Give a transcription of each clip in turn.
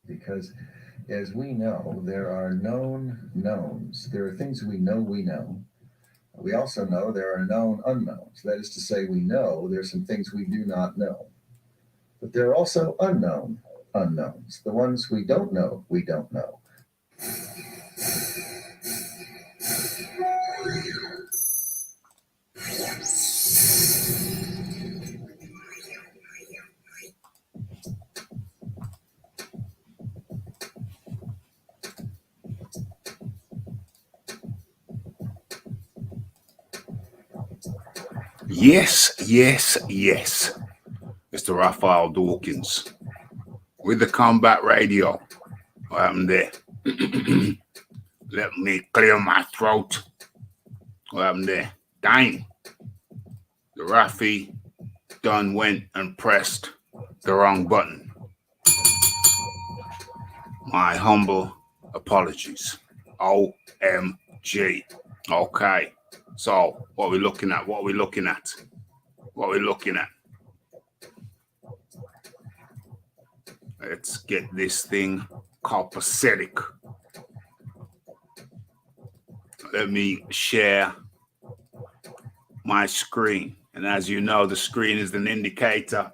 because as we know, there are known knowns. There are things we know we know. We also know there are known unknowns. That is to say, we know there's some things we do not know. But there are also unknown unknowns, the ones we don't know we don't know. Yes, yes, yes. Mr. Raphael Dawkins with the Combat Radio. What happened there? Let me clear my throat. What happened there? Dang. The Raphie done went and pressed the wrong button. My humble apologies. OMG. Okay. So, what are we looking at? What are we looking at? What are we looking at? Let's get this thing copacetic. Let me share my screen. And as you know, the screen is an indicator,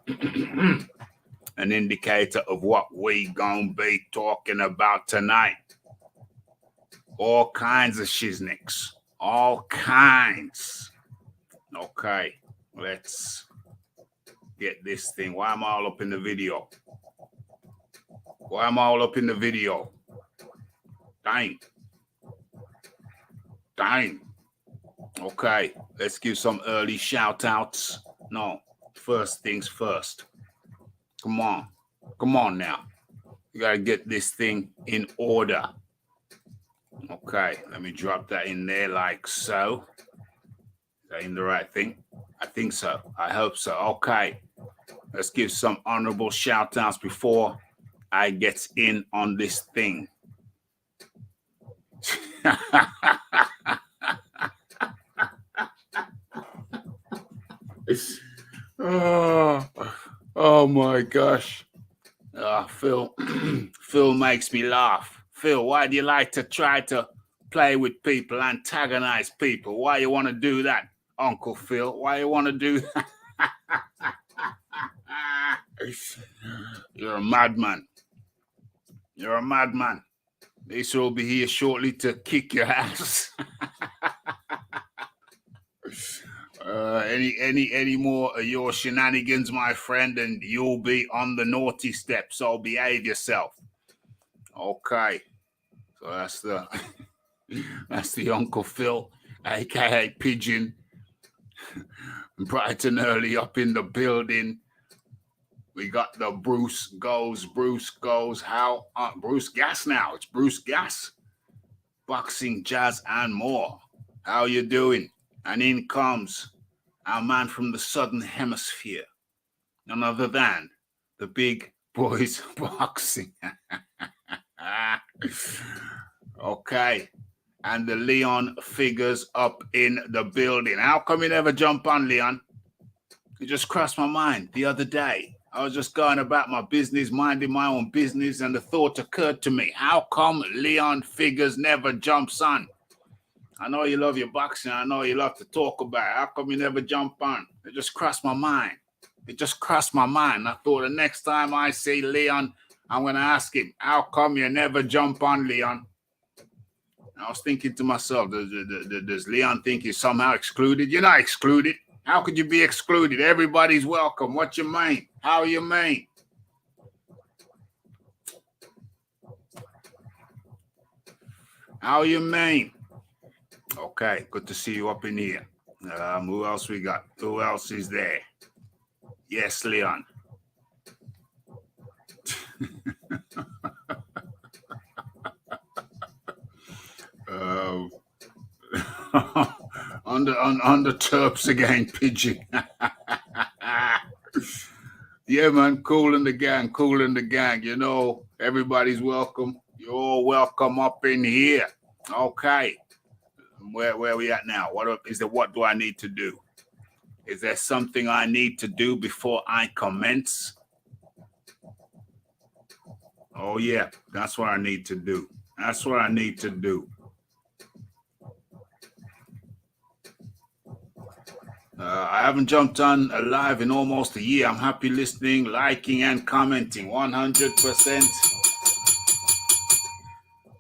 an indicator of what we gonna be talking about tonight. All kinds of shiznicks, all kinds. Okay, let's get this thing. Why am I all up in the video? Why am I all up in the video? Dang. Dang. Okay, let's give some early shout outs. No, first things first. Come on. Come on now. You got to get this thing in order. Okay, let me drop that in there like so. Is that in the right thing? I think so. I hope so. Okay, let's give some honorable shout outs before I get in on this thing. Oh my gosh. Phil, Phil makes me laugh. Phil, why do you like to try to play with people, antagonize people? Why you want to do that, Uncle Phil? Why you want to do that? You're a madman. You're a madman. Lisa will be here shortly to kick your ass. Any more of your shenanigans, my friend, and you'll be on the naughty step. So behave yourself. Okay. So that's the Uncle Phil, aka Pigeon. Bright and early up in the building. We got the Bruce goes. How? Bruce Gas now. It's Bruce Gas. Boxing, jazz, and more. How you doing? And in comes our man from the Southern Hemisphere. None other than the Big Boys Boxing. Okay. And the Leon figures up in the building. How come you never jump on, Leon? It just crossed my mind the other day. I was just going about my business, minding my own business, and the thought occurred to me, how come Leon Figures never jumps on? I know you love your boxing. I know you love to talk about it. How come you never jump on? It just crossed my mind. It just crossed my mind. I thought the next time I see Leon, I'm going to ask him, how come you never jump on, Leon? I was thinking to myself, does Leon think he's somehow excluded? You're not excluded. How could you be excluded? Everybody's welcome. What you mean? How you mean? How you mean? Okay, good to see you up in here. Who else we got? Who else is there? Yes, Leon. On the Terps again, Pigeon. Yeah, man, cool in the gang. You know, everybody's welcome. You're all welcome up in here. Okay. Where are we at now? What do I need to do? Is there something I need to do before I commence? Oh, yeah. That's what I need to do. That's what I need to do. I haven't jumped on live in almost a year. I'm happy listening, liking, and commenting. 100%.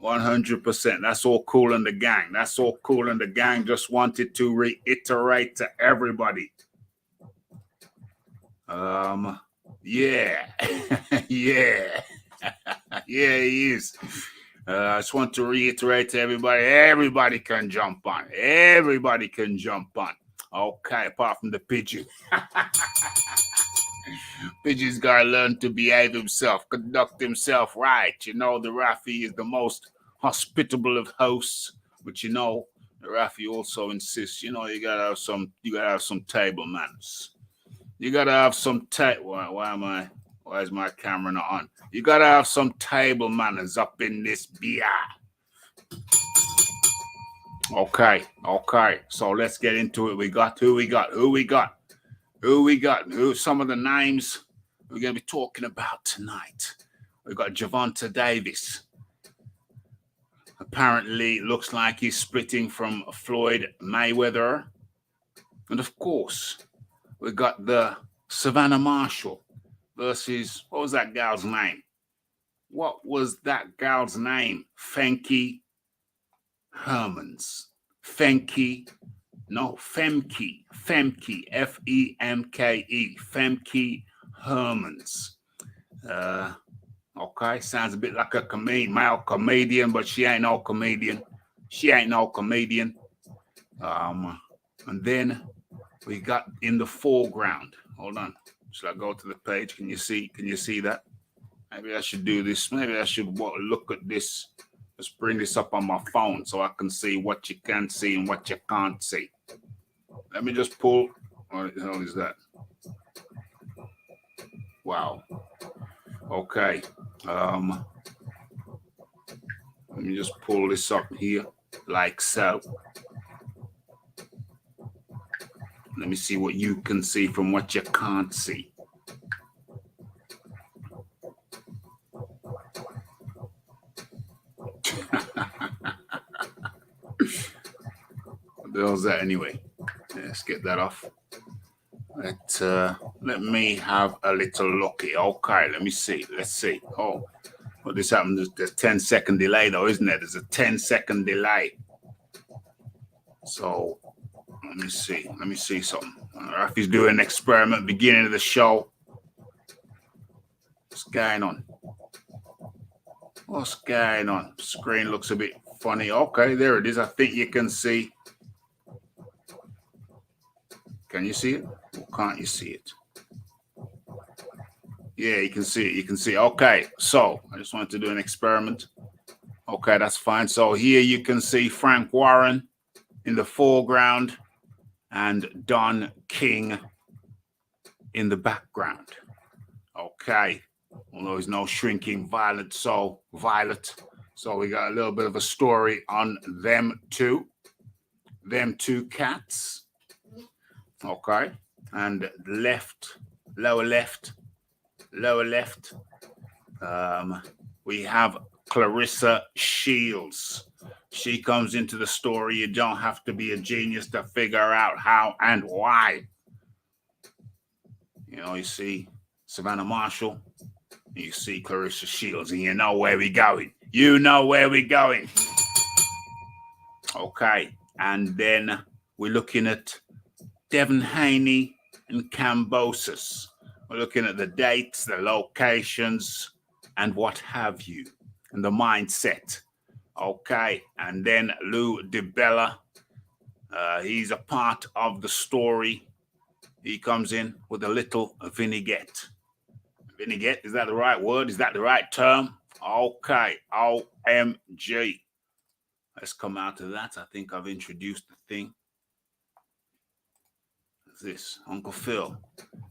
100%. That's all cool in the gang. That's all cool in the gang. Just wanted to reiterate to everybody. Yeah. Yeah. Yeah, he is. I just want to reiterate to everybody can jump on. Everybody can jump on. Okay, apart from the pigeon. Pigeon's got to learn to behave himself, conduct himself right. You know, the Raphie is the most hospitable of hosts, but you know, the Raphie also insists, you know, you gotta have some table manners. You gotta have some why is my camera not on? You gotta have some table manners up in this beer. Okay. So let's get into it. Who some of the names we're gonna be talking about tonight. We got Gervonta Davis. Apparently, looks like he's splitting from Floyd Mayweather, and of course, we got the Savannah Marshall versus what was that gal's name? Femke Hermans. Femke, F-E-M-K-E, Femke Hermans. Okay, sounds a bit like a male comedian, but she ain't no comedian. And then we got in the foreground. Hold on. Should I go to the page? Can you see that? Maybe I should do this. Maybe I should look at this. Just bring this up on my phone so I can see what you can see and what you can't see. Let me just pull. What the hell is that? Wow. Okay. Let me just pull this up here like so. Let me see what you can see from what you can't see. What the hell's that anyway? Let's get that off. Let me have a little looky. Okay, let me see. Let's see. Oh, well, this happened. There's a 10-second delay, though, isn't there? There's a 10-second delay. So let me see. Let me see something. Raphie's doing an experiment beginning of the show. What's going on? What's going on? Screen looks a bit funny. Okay, there it is. I think you can see. Can you see it? Or can't you see it? Yeah, you can see it. You can see it. Okay, so I just wanted to do an experiment. Okay, that's fine. So here you can see Frank Warren in the foreground and Don King in the background. Okay, although he's no shrinking violet. So we got a little bit of a story on them two cats. Okay, and lower left, we have Clarissa Shields. She comes into the story. You don't have to be a genius to figure out how and why. You know, you see Savannah Marshall, you see Clarissa Shields, and you know where we're going. Okay, and then we're looking at Devin Haney and Kombososhaney. We're looking at the dates, the locations, and what have you, and the mindset. Okay, and then Lou DiBella. He's a part of the story. He comes in with a little vignette. Vignette, is that the right word? Is that the right term? Okay, OMG. Let's come out of that. I think I've introduced the thing. This Uncle Phil.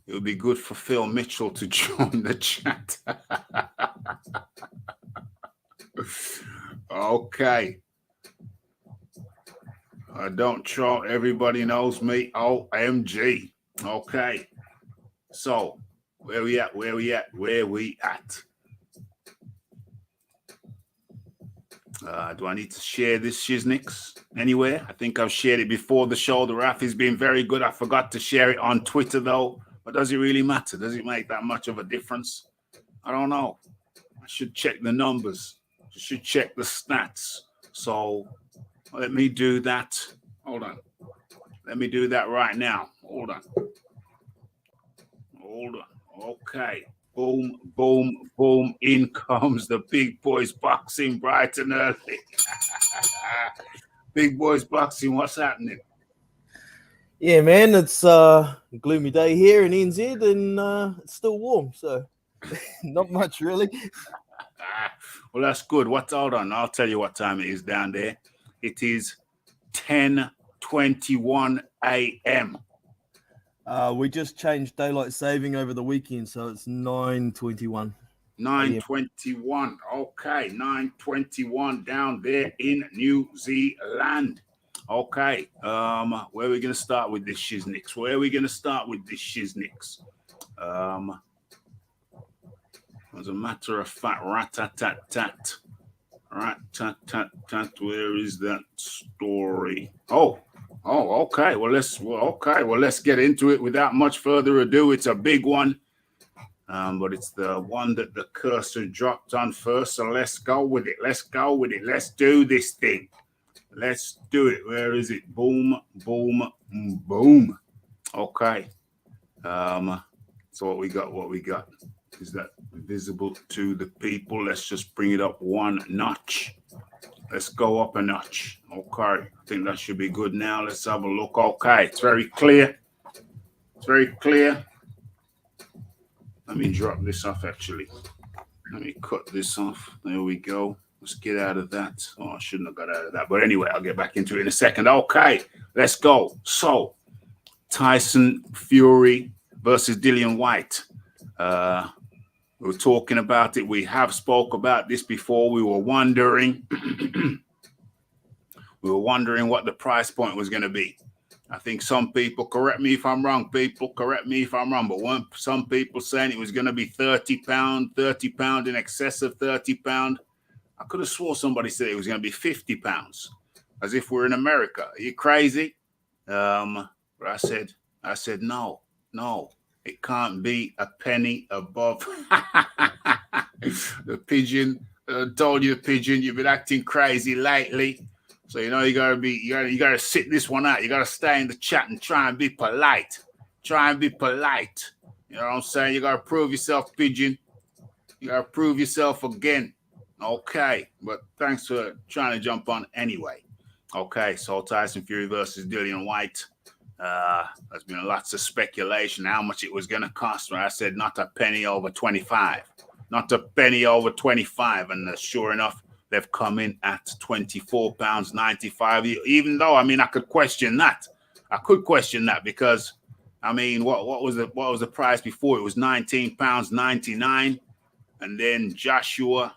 It would be good for Phil Mitchell to join the chat. Okay. I don't troll. Everybody knows me. OMG. Okay. So where we at? Do I need to share this shiznix anywhere? I think I've shared it before the show. The Raphie's been very good. I forgot to share it on Twitter, though. But does it really matter? Does it make that much of a difference? I don't know. I should check the numbers. I should check the stats. So let me do that. Hold on. Let me do that right now. Hold on. Okay. Boom, boom, boom. In comes the Big Boys Boxing bright and early. Big Boys Boxing, what's happening? Yeah, man, it's a gloomy day here in NZ and it's still warm, so not much really. Well, that's good. Hold on, I'll tell you what time it is down there. It is 10:21 a.m. We just changed daylight saving over the weekend, so it's 9:21. 9:21. Okay, 9:21 down there in New Zealand. Okay, where are we going to start with this shiznix? As a matter of fact, rat-tat-tat-tat. Rat-tat-tat-tat, where is that story? Oh, okay. Well, let's get into it without much further ado. It's a big one. But it's the one that the cursor dropped on first. So let's go with it. Let's do this thing. Let's do it. Where is it? Boom, boom, boom. Okay. So what we got? Is that visible to the people? Let's just bring it up one notch. Let's go up a notch. Okay. I think that should be good now. Let's have a look. Okay. It's very clear. Let me drop this off, actually. Let me cut this off. There we go. Let's get out of that. Oh, I shouldn't have got out of that. But anyway, I'll get back into it in a second. Okay, let's go. So, Tyson Fury versus Dillian Whyte. We were talking about it. We have spoke about this before. We were wondering. What the price point was going to be. I think some people, correct me if I'm wrong, but some people saying it was going to be £30, in excess of £30. I could have swore somebody said it was going to be £50, as if we're in America. Are you crazy? But I said no, it can't be a penny above. The pigeon told you, the pigeon, you've been acting crazy lately. So, you gotta sit this one out. You gotta stay in the chat and try and be polite. You know what I'm saying? You gotta prove yourself, pigeon. You gotta prove yourself again. Okay. But thanks for trying to jump on anyway. Okay. So Tyson Fury versus Dillian Whyte. There's been lots of speculation how much it was going to cost. I said not a penny over 25. And sure enough, they've come in at £24.95. Even though, I could question that. Because, what was the price before? It was £19.99. And then Joshua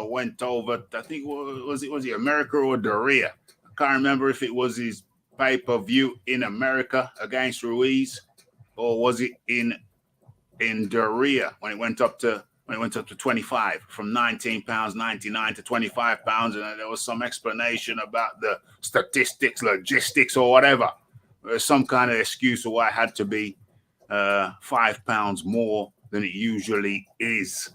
went over, I think, was it America or Doria? I can't remember if it was his pay-per-view in America against Ruiz, or was it in Doria when it went up to 25, from £19.99 to £25, and there was some explanation about the statistics, logistics, or whatever. There's some kind of excuse why it had to be £5 more than it usually is.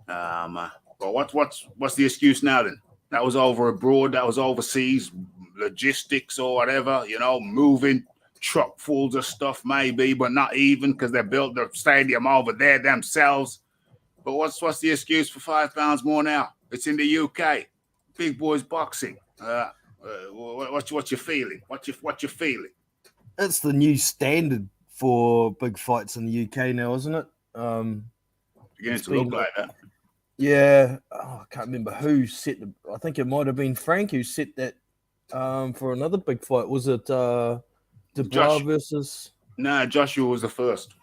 But what's the excuse now then? That was over abroad, that was overseas, logistics or whatever, moving truckfuls of stuff maybe, but not even, because they built the stadium over there themselves. But what's the excuse for £5 more now? It's in the UK. Big Boys Boxing. What you feeling? What you feeling? It's the new standard for big fights in the UK now, isn't it? Beginning to look like that. Yeah, I can't remember who set the. I think it might have been Frank who set that for another big fight. Was it Dubois versus? No, Joshua was the first.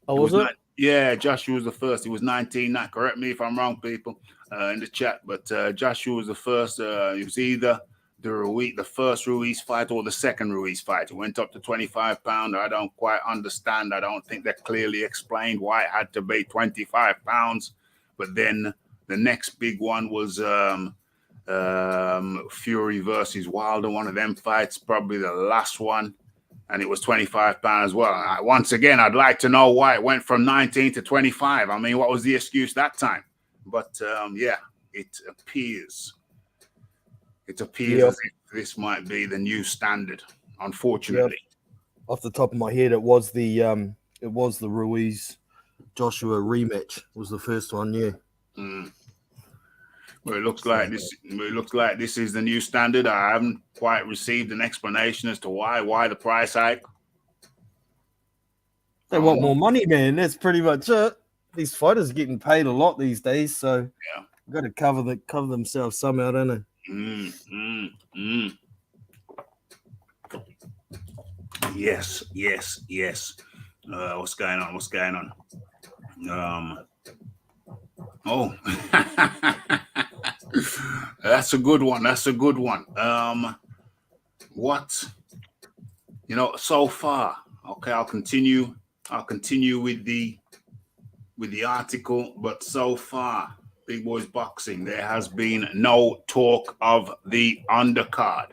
Oh, was it? Yeah, Joshua was the first. He was 19. Correct me if I'm wrong, people, in the chat. But Joshua was the first. It was either the first Ruiz fight or the second Ruiz fight. It went up to £25. I don't quite understand. I don't think they clearly explained why it had to be £25. But then The next big one was Fury versus Wilder, one of them fights, probably the last one, and it was 25 pounds as well. Once again, I'd like to know why it went from 19 to 25. I mean, what was the excuse that time? But yeah, it appears as if this might be the new standard, unfortunately. Off the top of my head, it was the Ruiz Joshua rematch was the first one. Yeah. Well, it looks like this. It looks like this is the new standard. I haven't quite received an explanation as to why the price hike. They want more money, man. That's pretty much it. These fighters are getting paid a lot these days, so yeah, got to cover themselves somehow, don't they? Yes. What's going on? Oh, that's a good one. What? So far. Okay, I'll continue with the article, but so far, Big Boys Boxing, there has been no talk of the undercard.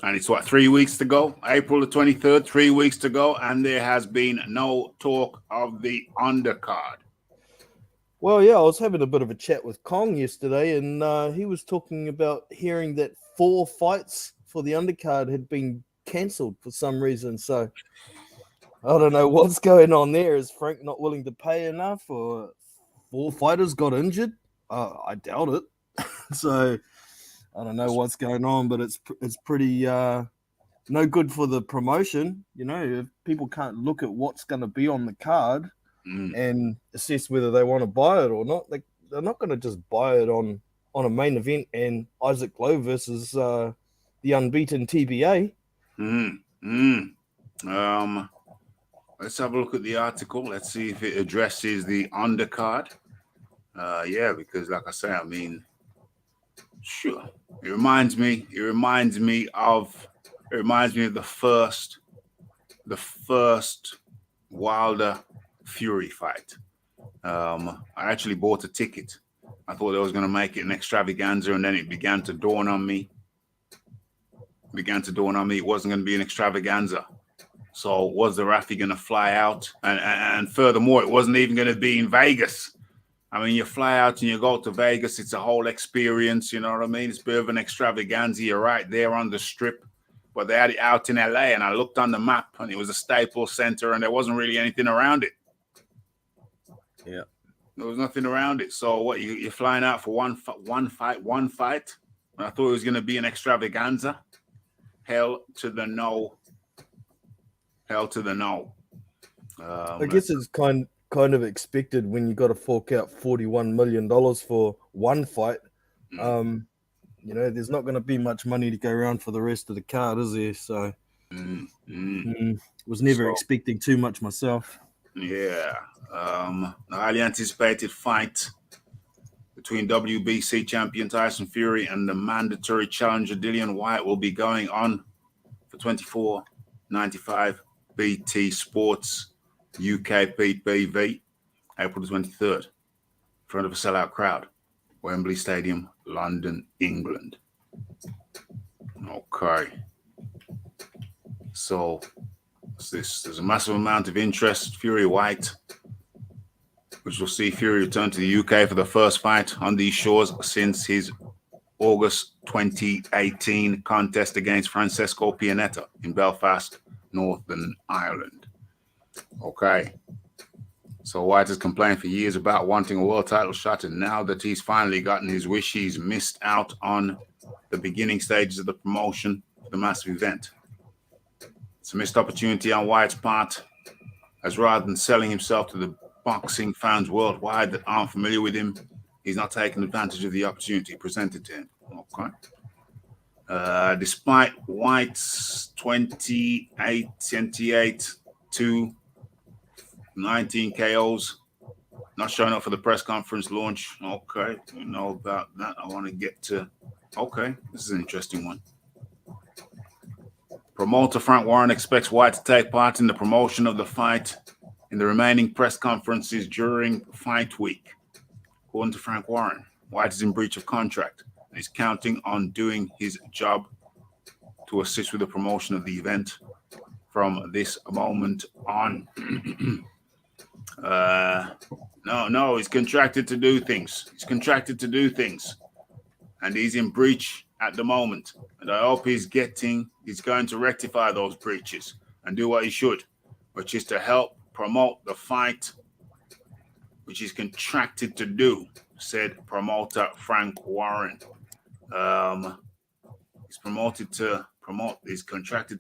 And it's 3 weeks to go, April the 23rd, 3 weeks to go, and there has been no talk of the undercard. Well, yeah, I was having a bit of a chat with Kong yesterday, and he was talking about hearing that 4 fights for the undercard had been cancelled for some reason. So I don't know what's going on there. Is Frank not willing to pay enough, or 4 fighters got injured? I doubt it. So I don't know what's going on, but it's pretty no good for the promotion. If people can't look at what's going to be on the card and assess whether they want to buy it or not, they're not going to just buy it on a main event and Isaac Lowe versus the unbeaten TBA. Let's have a look at the article. Let's see if it addresses the undercard. Yeah, because like I say, I mean, sure. It reminds me of the first Wilder Fury fight. I actually bought a ticket. I thought I was going to make it an extravaganza, and then it began to dawn on me. It wasn't going to be an extravaganza. So was the Raphie going to fly out? And furthermore, it wasn't even going to be in Vegas. I mean, you fly out and you go to Vegas. It's a whole experience. You know what I mean? It's a bit of an extravaganza. You're right there on the strip. But they had it out in LA, and I looked on the map, and it was a Staples Center, and there wasn't really anything around it. Yeah. There was nothing around it. So what, you're flying out for one fight? And I thought it was going to be an extravaganza. Hell to the no. I guess it's kind of expected when you got to fork out $41 million for one fight. There's not going to be much money to go around for the rest of the card, is there? So was never expecting too much myself. Yeah. The highly anticipated fight between WBC champion Tyson Fury and the mandatory challenger Dillian Whyte will be going on for $24.95 BT Sports UK PPV, April the 23rd, in front of a sellout crowd, Wembley Stadium, London, England. Okay. So there's a massive amount of interest. Fury Whyte, which will see Fury return to the UK for the first fight on these shores since his August 2018 contest against Francesco Pianetta in Belfast, Northern Ireland. Okay. So Whyte has complained for years about wanting a world title shot, and now that he's finally gotten his wish, he's missed out on the beginning stages of the promotion for the massive event. It's a missed opportunity on Whyte's part, as rather than selling himself to the boxing fans worldwide that aren't familiar with him, he's not taking advantage of the opportunity presented to him. Okay. Despite Whyte's 28 to 19 KOs, not showing up for the press conference launch. Okay, we know about that. I want to get to. Okay, this is an interesting one. Promoter Frank Warren expects Whyte to take part in the promotion of the fight in the remaining press conferences during fight week. According to Frank Warren, White is in breach of contract and is counting on doing his job to assist with the promotion of the event from this moment on. No, he's contracted to do things. And he's in breach at the moment. And I hope he's going to rectify those breaches and do what he should, which is to help promote the fight, which he's contracted to do, said promoter Frank Warren. He's contracted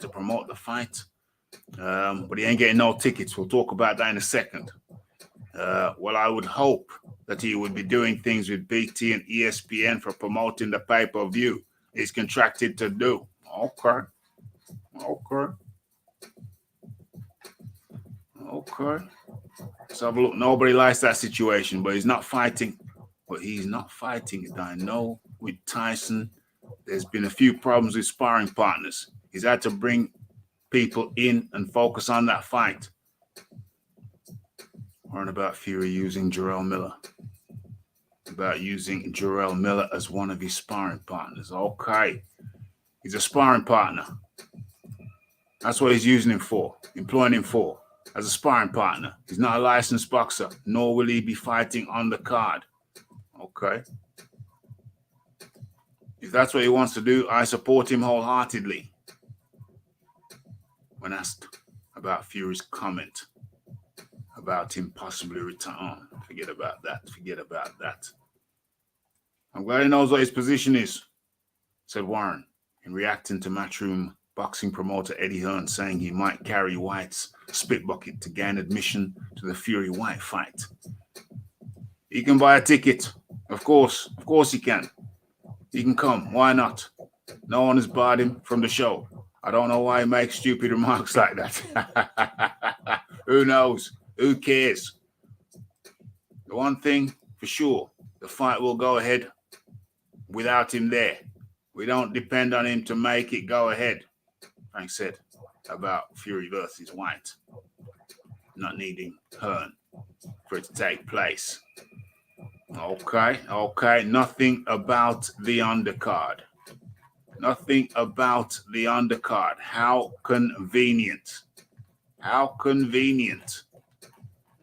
to promote the fight, but he ain't getting no tickets. We'll talk about that in a second. Well, I would hope that he would be doing things with BT and ESPN for promoting the pay-per-view he's contracted to do. Okay. Let's have a look. Nobody likes that situation, but he's not fighting. I know with Tyson, there's been a few problems with sparring partners. He's had to bring people in and focus on that fight. Learn about Fury using Jarrell Miller. As one of his sparring partners. Okay. He's a sparring partner. That's what he's using him for, employing him for, as a sparring partner. He's not a licensed boxer, nor will he be fighting on the card. Okay. If that's what he wants to do, I support him wholeheartedly. When asked about Fury's comment about him possibly retiring, forget about that. I'm glad he knows what his position is, said Warren, in reacting to Matchroom boxing promoter Eddie Hearn saying he might carry White's spit bucket to gain admission to the Fury-White fight. He can buy a ticket. Of course he can. He can come. Why not? No one has barred him from the show. I don't know why he makes stupid remarks like that. Who knows? Who cares? The one thing for sure, the fight will go ahead without him there. We don't depend on him to make it go ahead, Frank said about Fury versus White, not needing Hearn for it to take place. Okay. Nothing about the undercard. How convenient.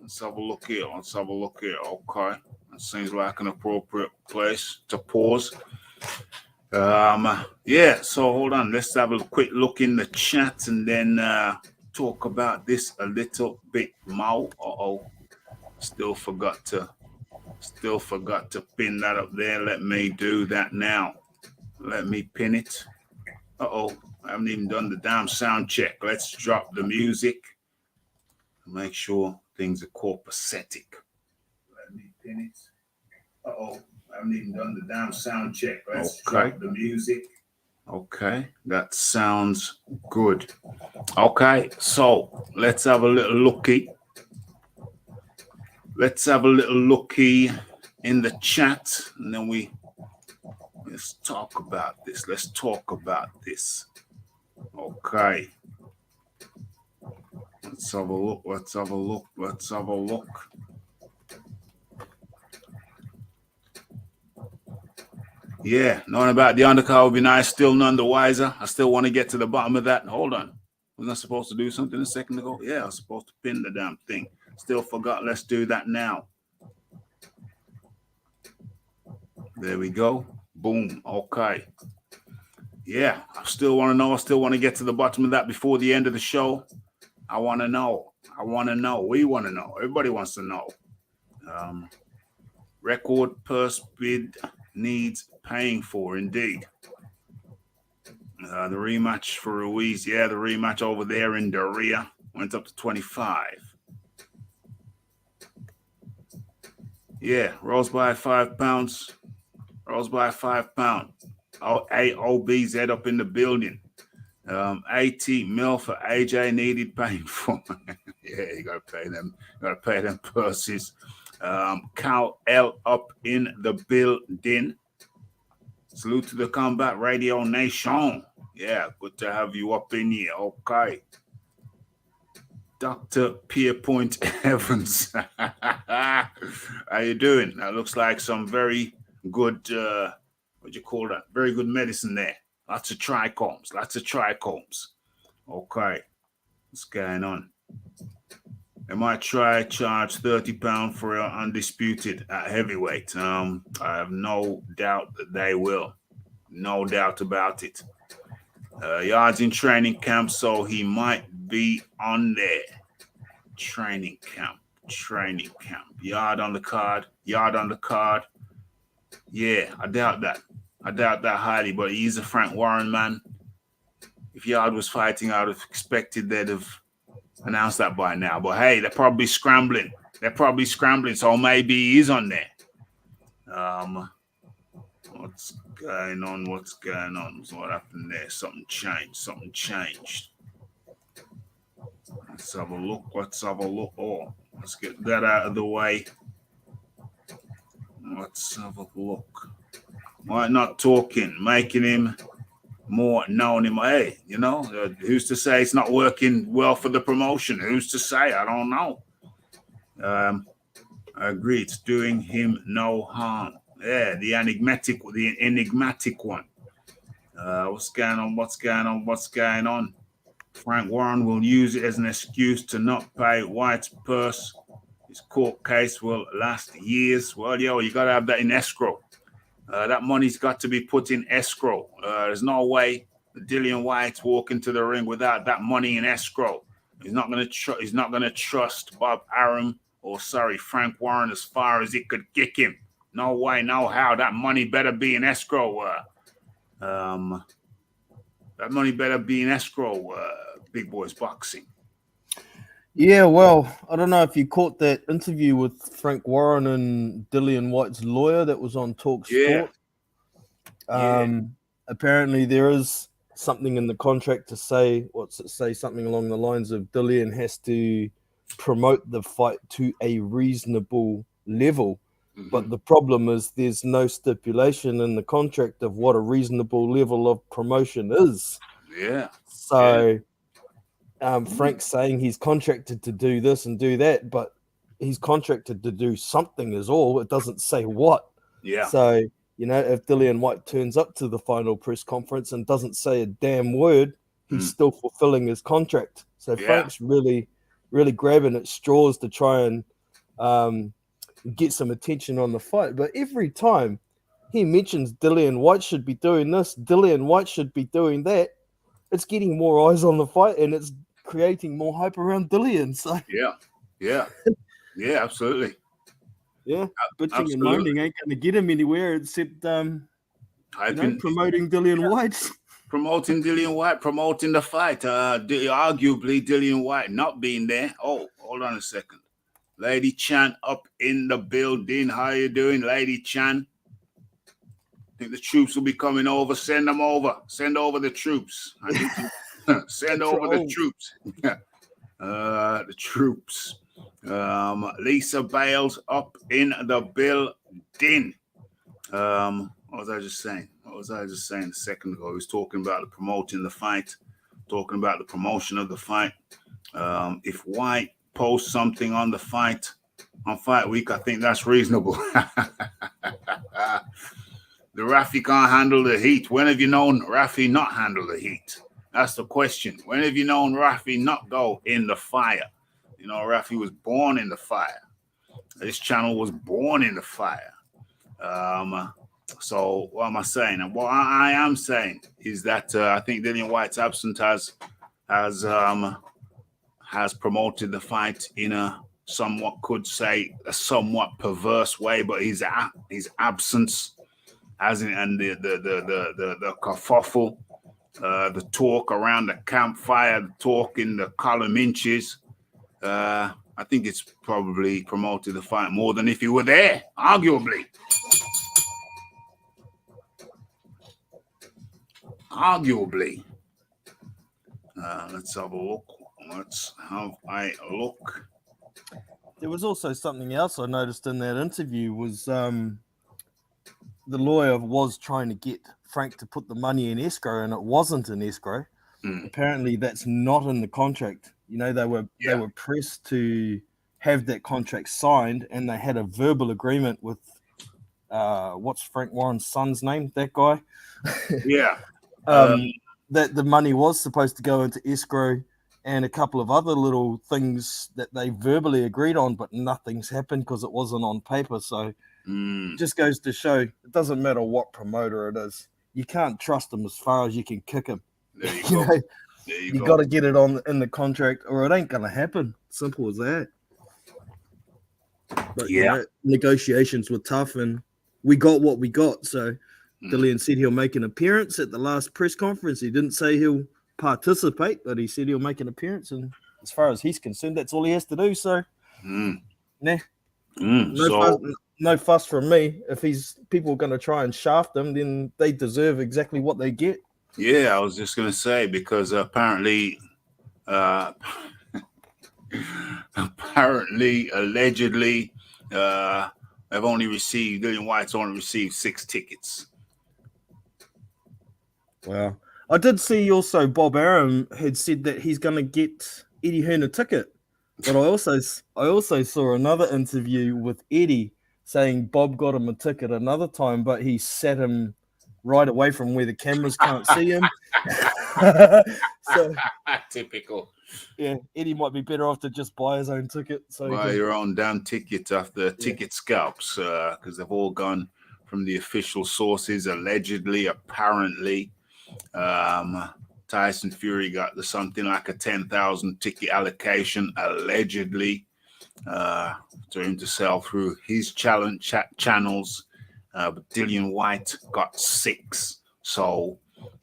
Let's have a look here. Okay. That seems like an appropriate place to pause. So hold on. Let's have a quick look in the chat and then talk about this a little bit more. Still forgot to pin that up there. Let me do that now. Let me pin it. I haven't even done the damn sound check. Let's drop the music. Make sure things are copacetic. Let me pin it. I haven't even done the damn sound check. Let's drop the music. Okay, that sounds good. Okay, so let's have a little looky. In the chat, and then let's talk about this. Okay. Let's have a look. Yeah, knowing about the undercard would be nice. Still none the wiser. I still want to get to the bottom of that. Hold on. Wasn't I supposed to do something a second ago? Yeah, I was supposed to pin the damn thing. Still forgot. Let's do that now. There we go. Boom. Okay. Yeah, I still want to know. I still want to get to the bottom of that before the end of the show. I want to know. We want to know. Everybody wants to know. Record purse bid needs paying for, indeed. The rematch for Ruiz. Yeah, the rematch over there in Daria went up to 25. Yeah, rose by 5 pounds. AOBZ up in the building. 80 mil for AJ needed paying for. Yeah, you gotta pay them. Purses. Cal L up in the building. Salute to the Combat Radio Nation. Yeah, good to have you up in here. Okay. Dr. Pierpoint Evans. How you doing? That looks like some very good, what do you call that? Very good medicine there. Lots of trichomes. Okay. What's going on? They might try charge £30 for your undisputed at heavyweight. I have no doubt that they will. No doubt about it. Yards in training camp, so he might be on there. Training camp. Yard on the card. Yeah, I doubt that highly, but he's a Frank Warren man. If Yard was fighting, I would have expected they'd have announced that by now. But hey, they're probably scrambling. So maybe he is on there. What's going on? What happened there? Something changed. Let's have a look. Oh, let's get that out of the way. Let's have a look. Why not talking? Making him more known. Hey, who's to say it's not working well for the promotion? Who's to say? I don't know. I agree. It's doing him no harm. Yeah, the enigmatic one. What's going on? Frank Warren will use it as an excuse to not pay White's purse. His court case will last years. Well, you got to have that in escrow. That money's got to be put in escrow. There's no way Dillian White's walking to the ring without that money in escrow. He's not going to trust Bob Arum Frank Warren as far as it could kick him. No way, no how. That money better be in escrow. Big Boys Boxing. Yeah, well, I don't know if you caught that interview with Frank Warren and Dillian White's lawyer that was on Talk Sport. Apparently there is something in the contract to say, something along the lines of Dillian has to promote the fight to a reasonable level. Mm-hmm. But the problem is there's no stipulation in the contract of what a reasonable level of promotion is. Yeah. So Frank's saying he's contracted to do this and do that, but he's contracted to do something is all. It doesn't say what. Yeah. So, if Dillian White turns up to the final press conference and doesn't say a damn word, he's still fulfilling his contract. So Frank's really, really grabbing at straws to try and get some attention on the fight. But every time he mentions Dillian White should be doing this, Dillian White should be doing that, it's getting more eyes on the fight and it's creating more hype around Dillian. So yeah, absolutely. Yeah, bitching and moaning ain't going to get him anywhere except promoting Dillian White. Promoting Dillian White, promoting the fight. Arguably, Dillian White not being there. Oh, hold on a second. Lady Chan up in the building. How you doing, Lady Chan? I think the troops will be coming over. Send them over. Send over the troops. Send over the troops. The troops. Lisa Bales up in the building. What was I just saying a second ago? He was talking about promoting the fight, talking about the promotion of the fight. If White posts something on the fight, on fight week, I think that's reasonable. The Raphie can't handle the heat. When have you known Raphie not handle the heat? That's the question. When have you known Raphie not go in the fire? Raphie was born in the fire. This channel was born in the fire. So what am I saying? And what I am saying is that I think Dillian White's absence has promoted the fight in a somewhat perverse way, but his absence hasn't, and the kerfuffle, the talk around the campfire, the talk in the column inches. I think it's probably promoted the fight more than if he were there, arguably. Let's have a look. There was also something else I noticed in that interview was the lawyer was trying to get Frank to put the money in escrow, and it wasn't in escrow. Apparently that's not in the contract. You know, they were Yeah. pressed to have that contract signed, and they had a verbal agreement with what's Frank Warren's son's name? That guy. Yeah. That the money was supposed to go into escrow and a couple of other little things that they verbally agreed on, but nothing's happened because it wasn't on paper. So it just goes to show it doesn't matter what promoter it is. You can't trust them as far as you can kick them. There you You go. know, There you go. got to get it on in the contract or it ain't going to happen. Simple as that. But, Yeah. you know, negotiations were tough and we got what we got. So Dillian said he'll make an appearance at the last press conference. He didn't say he'll participate, but he said he'll make an appearance. And as far as he's concerned, that's all he has to do. So, no fuss from me. If people are going to try and shaft him, then they deserve exactly what they get. Yeah, I was just going to say, because apparently, allegedly, Dillian White's only received 6 tickets. Wow. I did see also Bob Arum had said that he's going to get Eddie Hearn a ticket. But I also saw another interview with Eddie saying Bob got him a ticket another time, but he sat him right away from where the cameras can't see him. So typical. Yeah, Eddie might be better off to just buy his own ticket. So buy your own damn ticket after ticket scalps, because they've all gone from the official sources, allegedly, apparently. Tyson Fury got something like a 10,000 ticket allocation, allegedly, to him to sell through his channels. But Dillian White got 6. So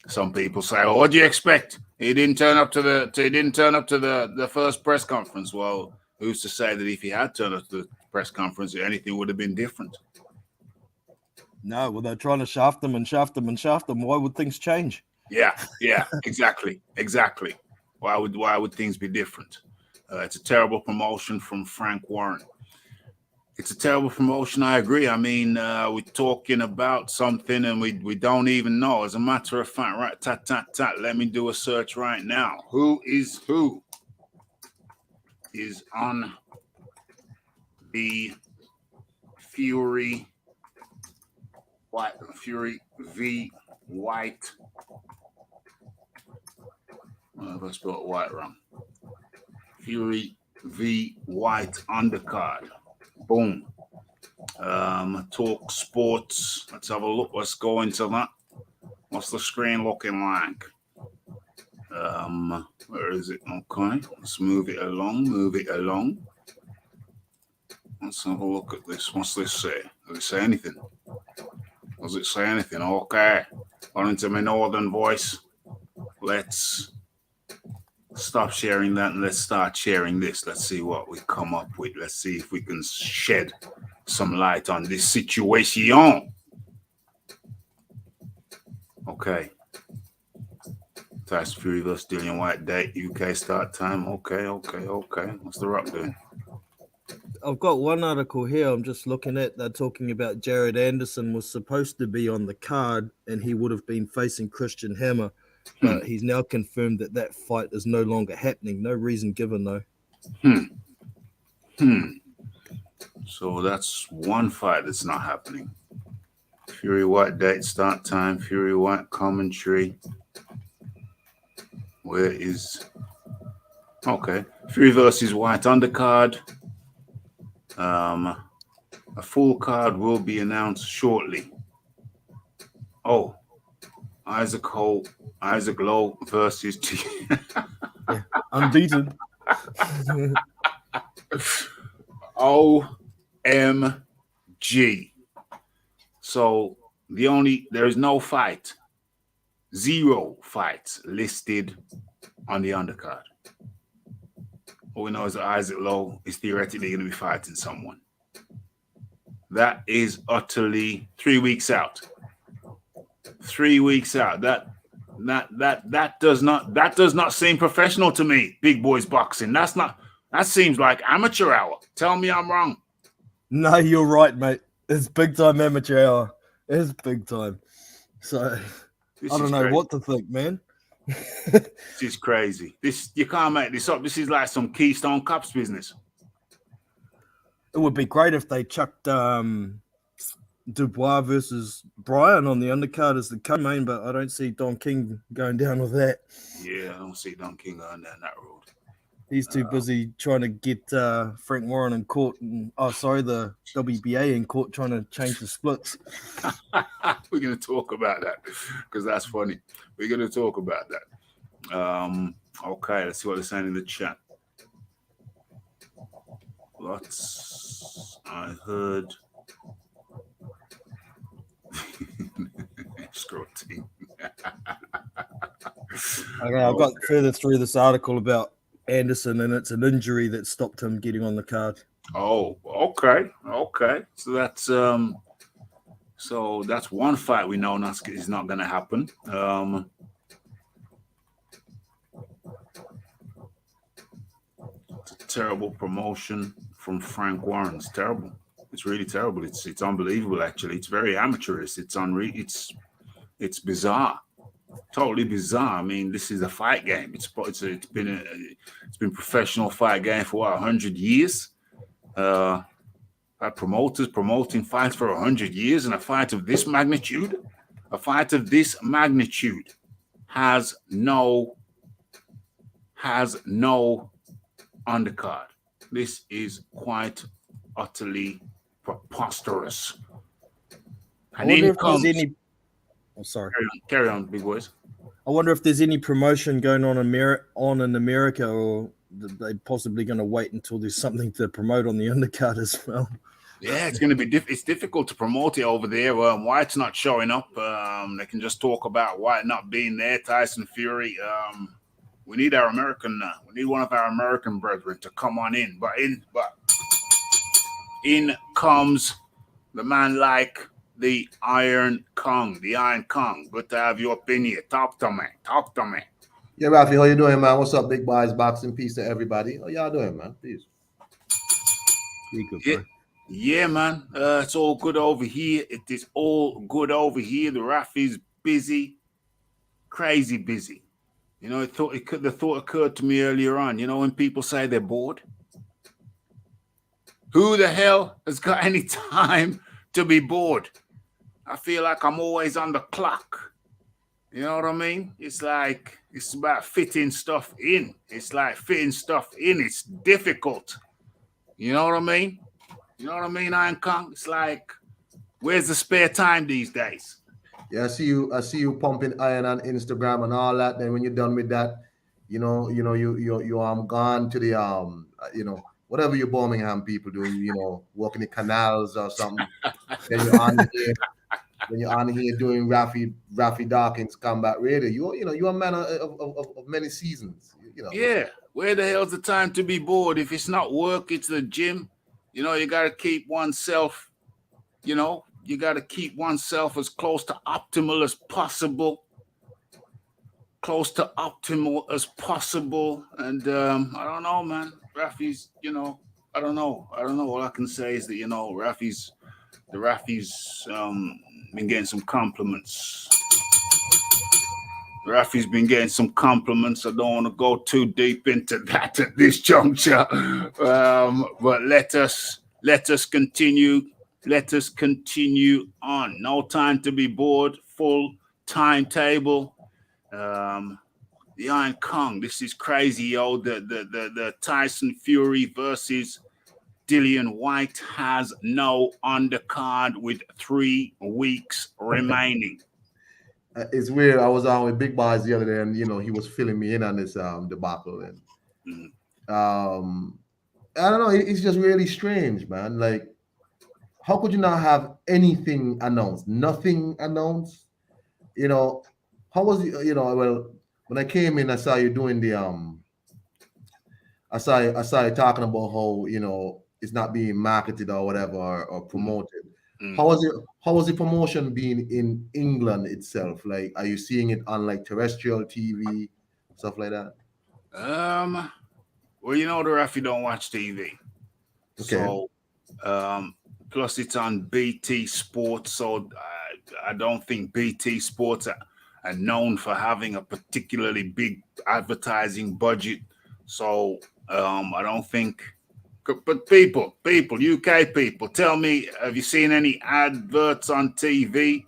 some people say, "Oh, what do you expect? He didn't turn up to the first press conference." Well, who's to say that if he had turned up to the press conference, anything would have been different? No, well, they're trying to shaft them and shaft them and shaft them. Why would things change? Yeah, exactly. Why would things be different? It's a terrible promotion from Frank Warren. It's a terrible promotion. I agree. I mean, we're talking about something and we don't even know. As a matter of fact, right? Let me do a search right now. Who is on the Fury v. White? I spelled White wrong. Fury v. White undercard. Boom. Talk sports. Let's have a look. Let's go into that. What's the screen looking like? Where is it? Okay. Let's move it along. Let's have a look at this. What's this say? Does it say anything? Okay. On into my northern voice. Let's stop sharing that and let's start sharing this. Let's see what we come up with. Let's see if we can shed some light on this situation. Okay. Tyson Fury vs. Dillian White date, UK start time. Okay. What's the Rock doing? I've got one article here I'm just looking at. They're talking about Jared Anderson was supposed to be on the card and he would have been facing Christian Hammer. But he's now confirmed that fight is no longer happening. No reason given, though. So that's one fight that's not happening. Fury White date, start time. Fury White commentary. Where is... Okay. Fury versus White undercard. A full card will be announced shortly. Oh. Isaac Lowe versus unbeaten. OMG. So there is no fight, 0 fights listed on the undercard. All we know is that Isaac Lowe is theoretically going to be fighting someone. That is utterly 3 weeks out. 3 weeks out. That does not seem professional to me. Big boys boxing. That seems like amateur hour. Tell me I'm wrong. No, you're right, mate. It's big time amateur hour. It's big time. So I don't know what to think, man. This is crazy. This you can't make this up. This is like some Keystone Cups business. It would be great if they chucked Dubois versus Bryan on the undercard as the co-main, but I don't see Don King going down with that. Yeah, I don't see Don King going down that road. He's too busy trying to get Frank Warren in court, and the WBA in court trying to change the splits. We're going to talk about that because that's funny. We're going to talk about that. Okay, let's see what they're saying in the chat. Lots I heard. Scroting. Okay, I got further through this article about Anderson, and it's an injury that stopped him getting on the card. Oh, okay. So that's one fight we know is not going to happen. It's a terrible promotion from Frank Warren. It's terrible. It's really terrible. It's unbelievable. Actually, it's very amateurish. It's unreal. It's bizarre. Totally bizarre. I mean, this is a fight game. It's been professional fight game for 100 years. Promoters promoting fights for 100 years, and a fight of this magnitude has no undercard. This is quite utterly preposterous. I wonder if there's any. Oh, sorry. Carry on, big boys. I wonder if there's any promotion going on in America, or they possibly going to wait until there's something to promote on the undercard as well. Yeah, it's going to be it's difficult to promote it over there. Why it's not showing up? They can just talk about why not being there. Tyson Fury. We need our American. We need one of our American brethren to come on in. But in comes the man like the Iron Kong. Good to have your opinion. Talk to me. Yeah, Raphie, how you doing, man? What's up, big boys? Boxing peace to everybody. How y'all doing, man? Peace. Pretty good, bro. Yeah, man. It's all good over here. It is all good over here. The Raphie's busy, crazy busy. You know, the thought occurred to me earlier on. You know, when people say they're bored, who the hell has got any time to be bored? I feel like I'm always on the clock. You know what I mean? It's like it's about fitting stuff in. It's difficult. You know what I mean? Iron Kong? It's like, where's the spare time these days? Yeah, I see you pumping iron on Instagram and all that. Then when you're done with that, you gone to the whatever you Birmingham people do, working the canals or something. Then you're on here doing Raphie Dawkins combat radio. You're a man of many seasons. Yeah. Where the hell's the time to be bored? If it's not work, it's the gym. You gotta keep oneself, as close to optimal as possible. And I don't know, man. Raphie's, I don't know. All I can say is that, Raphie's been getting some compliments. Raphie's been getting some compliments. I don't want to go too deep into that at this juncture. But let us continue. Let us continue on. No time to be bored. Full timetable. The Iron Kong. This is crazy, yo. The Tyson Fury versus Dillian White has no undercard with 3 weeks remaining. It's weird. I was on with Big Boys the other day, and he was filling me in on this debacle, and I don't know. It's just really strange, man. Like, how could you not have anything announced? Nothing announced. How was it? Well, when I came in, I saw you doing the I saw you talking about how it's not being marketed or whatever or promoted. How was the promotion being in England itself? Like, are you seeing it on like terrestrial TV, stuff like that? Well, the Raphie don't watch TV. Okay. So, plus it's on BT Sports, so I don't think BT Sports and known for having a particularly big advertising budget. So I don't think. But people, UK people, tell me, have you seen any adverts on TV?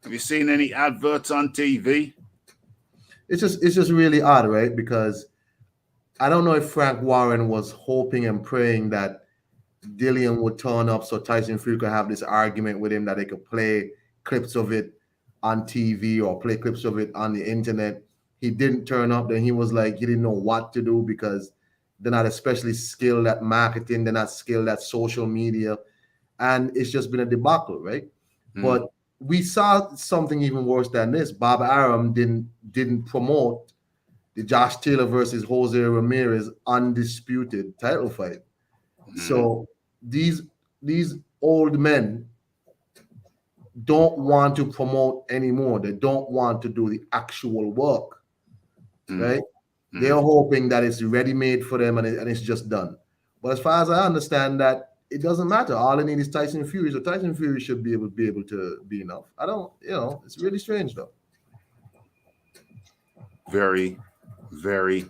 Have you seen any adverts on TV? It's just really odd, right? Because I don't know if Frank Warren was hoping and praying that Dillian would turn up so Tyson Fury could have this argument with him, that they could play clips of it on TV or play clips of it on the internet. He didn't turn up. Then he was like, he didn't know what to do because they're not especially skilled at marketing. They're not skilled at social media. And it's just been a debacle, right? But we saw something even worse than this. Bob Arum didn't promote the Josh Taylor versus Jose Ramirez undisputed title fight. So these old men don't want to promote anymore. They don't want to do the actual work, right? They're hoping that it's ready-made for them and it's just done. But as far as I understand that, it doesn't matter. All they need is Tyson Fury. So Tyson Fury should be able to be enough. I don't, it's really strange though. Very, very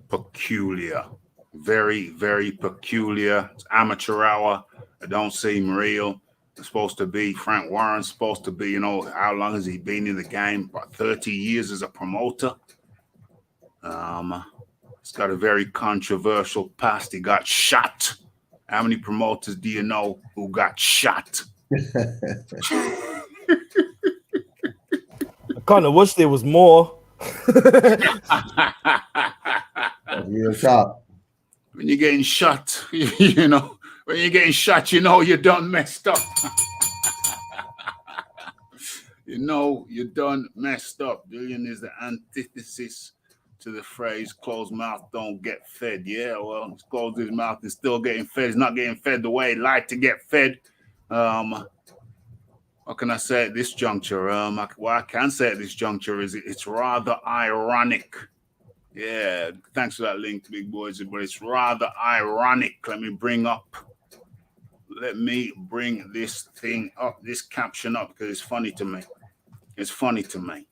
peculiar. Very, very peculiar. It's amateur hour. It don't seem real. It's supposed to be Frank Warren's supposed to be, how long has he been in the game? About 30 years as a promoter. It's got a very controversial past. He got shot. How many promoters do you know who got shot? I kind of wish there was more. Real talk. When you're getting shot, when you're getting shot, you're done messed up. You're done messed up. Dillian is the antithesis to the phrase closed mouth don't get fed. Yeah, well, he's closed his mouth and still getting fed. He's not getting fed the way he'd like to get fed. What can I say at this juncture? What I can say at this juncture is it's rather ironic. Yeah, thanks for that link, big boys. But it's rather ironic. Let me bring this thing up, this caption up, because it's funny to me. It's funny to me.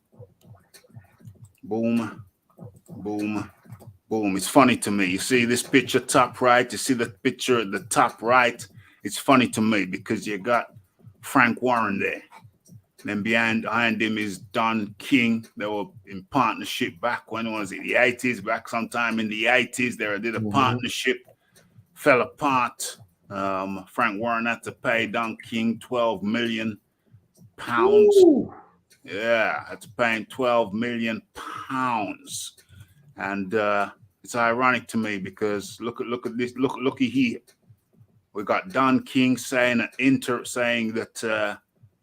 Boom, boom, boom. It's funny to me. You see this picture top right? You see the picture at the top right? It's funny to me because you got Frank Warren there. Then behind him is Don King. They were in partnership back when was it? The 80s, back sometime in the 80s. They did a partnership, fell apart. Frank Warren had to pay Don King £12 million. Ooh. Yeah, had to pay him £12 million. And it's ironic to me because look at this. Looky here. We got Don King saying that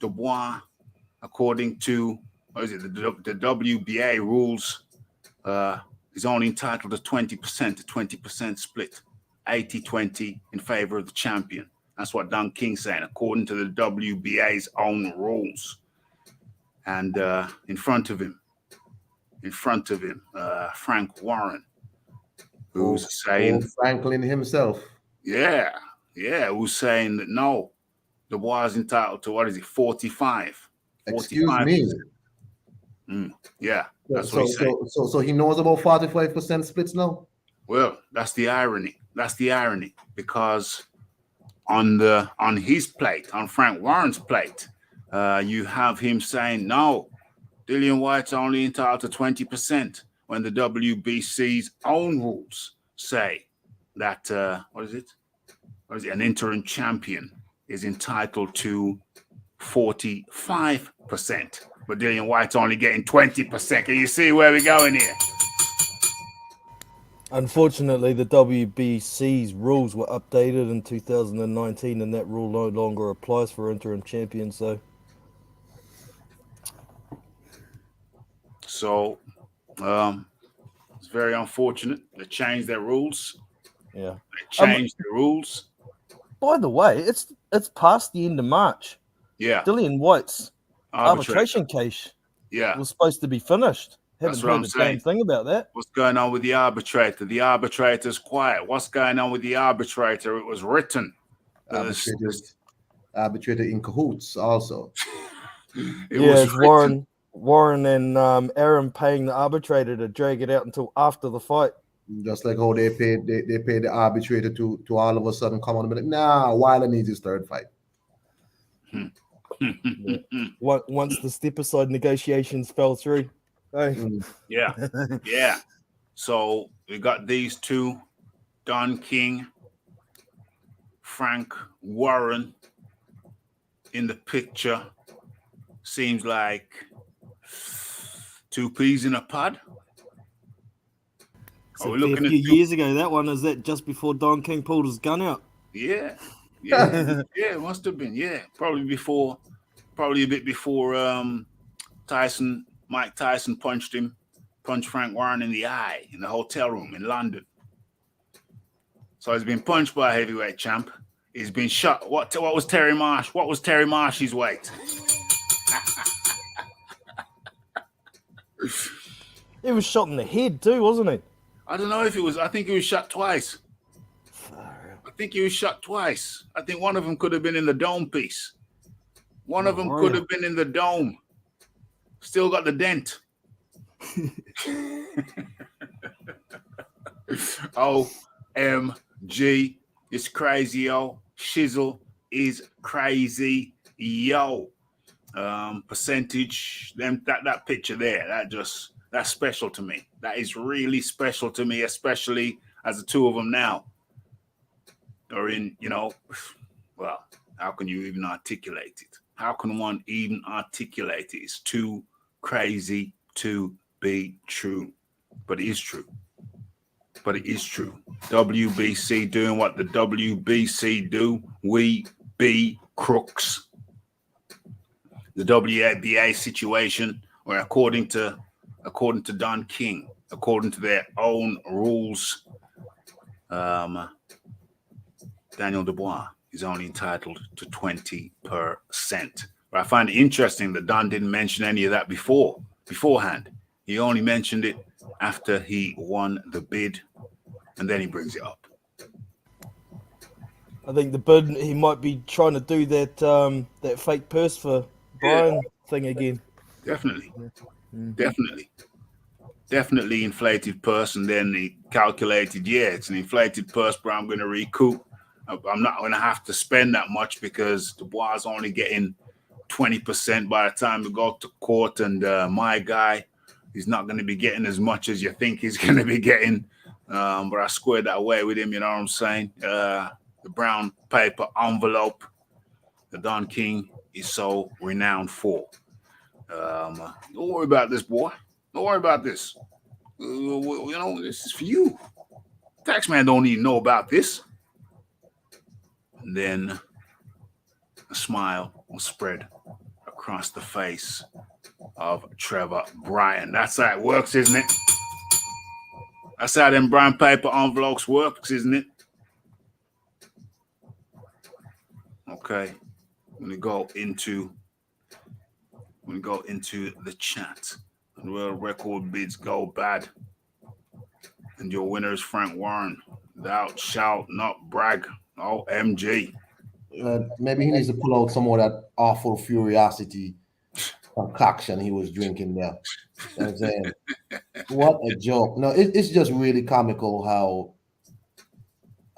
Dubois, according to the WBA rules, is only entitled to 20% split, 80-20 in favor of the champion. That's what Don King's saying, according to the WBA's own rules. And in front of him, Frank Warren, who's saying Franklin himself. Yeah, who's saying that no, Dubois is entitled to, what is it, 45? Excuse me. Yeah, that's what he's saying. So he knows about 45% splits now? Well, that's the irony. Because on his plate, on Frank Warren's plate, you have him saying, no, Dillian White's only entitled to 20% when the WBC's own rules say that, an interim champion is entitled to 45%. But Dillian White's only getting 20%. Can you see where we're going here? Unfortunately, the WBC's rules were updated in 2019, and that rule no longer applies for interim champions. So, it's very unfortunate. They changed their rules. Yeah, they changed the rules. By the way, it's past the end of March. Yeah, Dillian White's arbitration case. Yeah, was supposed to be finished. Haven't heard a damn thing about that. What's going on with the arbitrator? The arbitrator's quiet. What's going on with the arbitrator? It was written. Arbitrator in cahoots also. It's Warren Warren and Aaron paying the arbitrator to drag it out until after the fight. Just like how they paid the arbitrator to all of a sudden come on and be like, nah, Wilder needs his third fight. Once the step aside negotiations fell through. Hey. Yeah. So we got these two, Don King, Frank Warren in the picture. Seems like 2 peas in a pod. So a few years ago, that one is that just before Don King pulled his gun out. Yeah, it must have been. Yeah, probably a bit before Mike Tyson punched Frank Warren in the eye in the hotel room in London. So he's been punched by a heavyweight champ. He's been shot. What was Terry Marsh? What was Terry Marsh's weight? He was shot in the head too, wasn't he? I don't know if it was. I think he was shot twice. I think he was shot twice. I think one of them could have been in the dome piece. One of them could have been in the dome. Still got the dent. OMG. It's crazy, yo. Shizzle is crazy, yo. Percentage, that picture there, that's special to me. That is really special to me, especially as the two of them now are in, well, how can you even articulate it? How can one even articulate it? It's too crazy to be true. But it is true. WBC doing what the WBC do. We be crooks. The WBA situation, where according to Don King, according to their own rules, Daniel Dubois is only entitled to 20%. But I find it interesting that Don didn't mention any of that beforehand. He only mentioned it after he won the bid, and then he brings it up. I think the bid, he might be trying to do that fake purse for Brian thing again. Definitely. Definitely inflated purse, and then he calculated, it's an inflated purse, but I'm going to recoup. I'm not going to have to spend that much because Dubois is only getting 20% by the time we go to court, and my guy, he's not going to be getting as much as you think he's going to be getting. But I squared that away with him, you know what I'm saying? The brown paper envelope that Don King is so renowned for. Don't worry about this, boy. Don't worry about this. This is for you. Taxman don't even know about this. And then a smile was spread across the face of Trevor Bryan. That's how it works, isn't it? That's how them brown paper envelopes works, isn't it? Okay. When we go into the chat, and world record bids go bad, and your winner is Frank Warren. Thou shalt not brag. OMG. Maybe he needs to pull out some of that awful Furiosity concoction he was drinking there. You know what I'm saying? What a joke. No, it's just really comical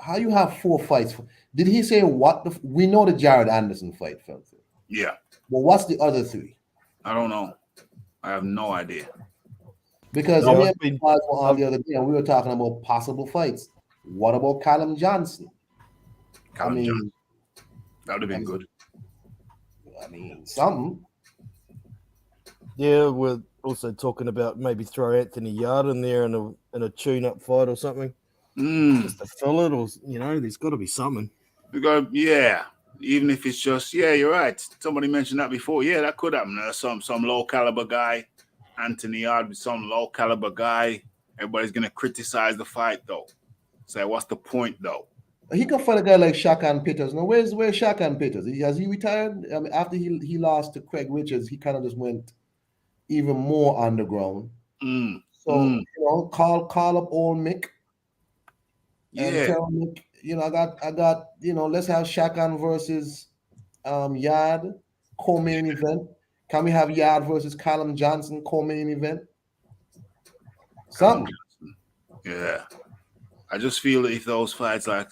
how you have 4 fights. Did he say what? We know the Jared Anderson fight, fell through. Yeah. Well, what's the other 3? I don't know. I have no idea. Because the other day, we were talking about possible fights. What about Callum Johnson? Johnson. That would have been good. Something. Yeah, we're also talking about maybe throw Anthony Yard in there in a tune-up fight or something. Just to fill it, or there's got to be something. Even if it's just, you're right. Somebody mentioned that before. Yeah, that could happen. Some low caliber guy, Anthony Yard, some low caliber guy. Everybody's gonna criticize the fight though. Say, what's the point though? He can find a guy like Shakan Peters. Now, where's Shakan Peters? Has he retired? I mean, after he lost to Craig Richards, he kind of just went even more underground. So call up old Mick. And tell Mick, I got let's have Shakan versus Yard co-main event. Can we have Yard versus Callum Johnson co-main event? Callum Something. Johnson. Yeah. I just feel that if those fights like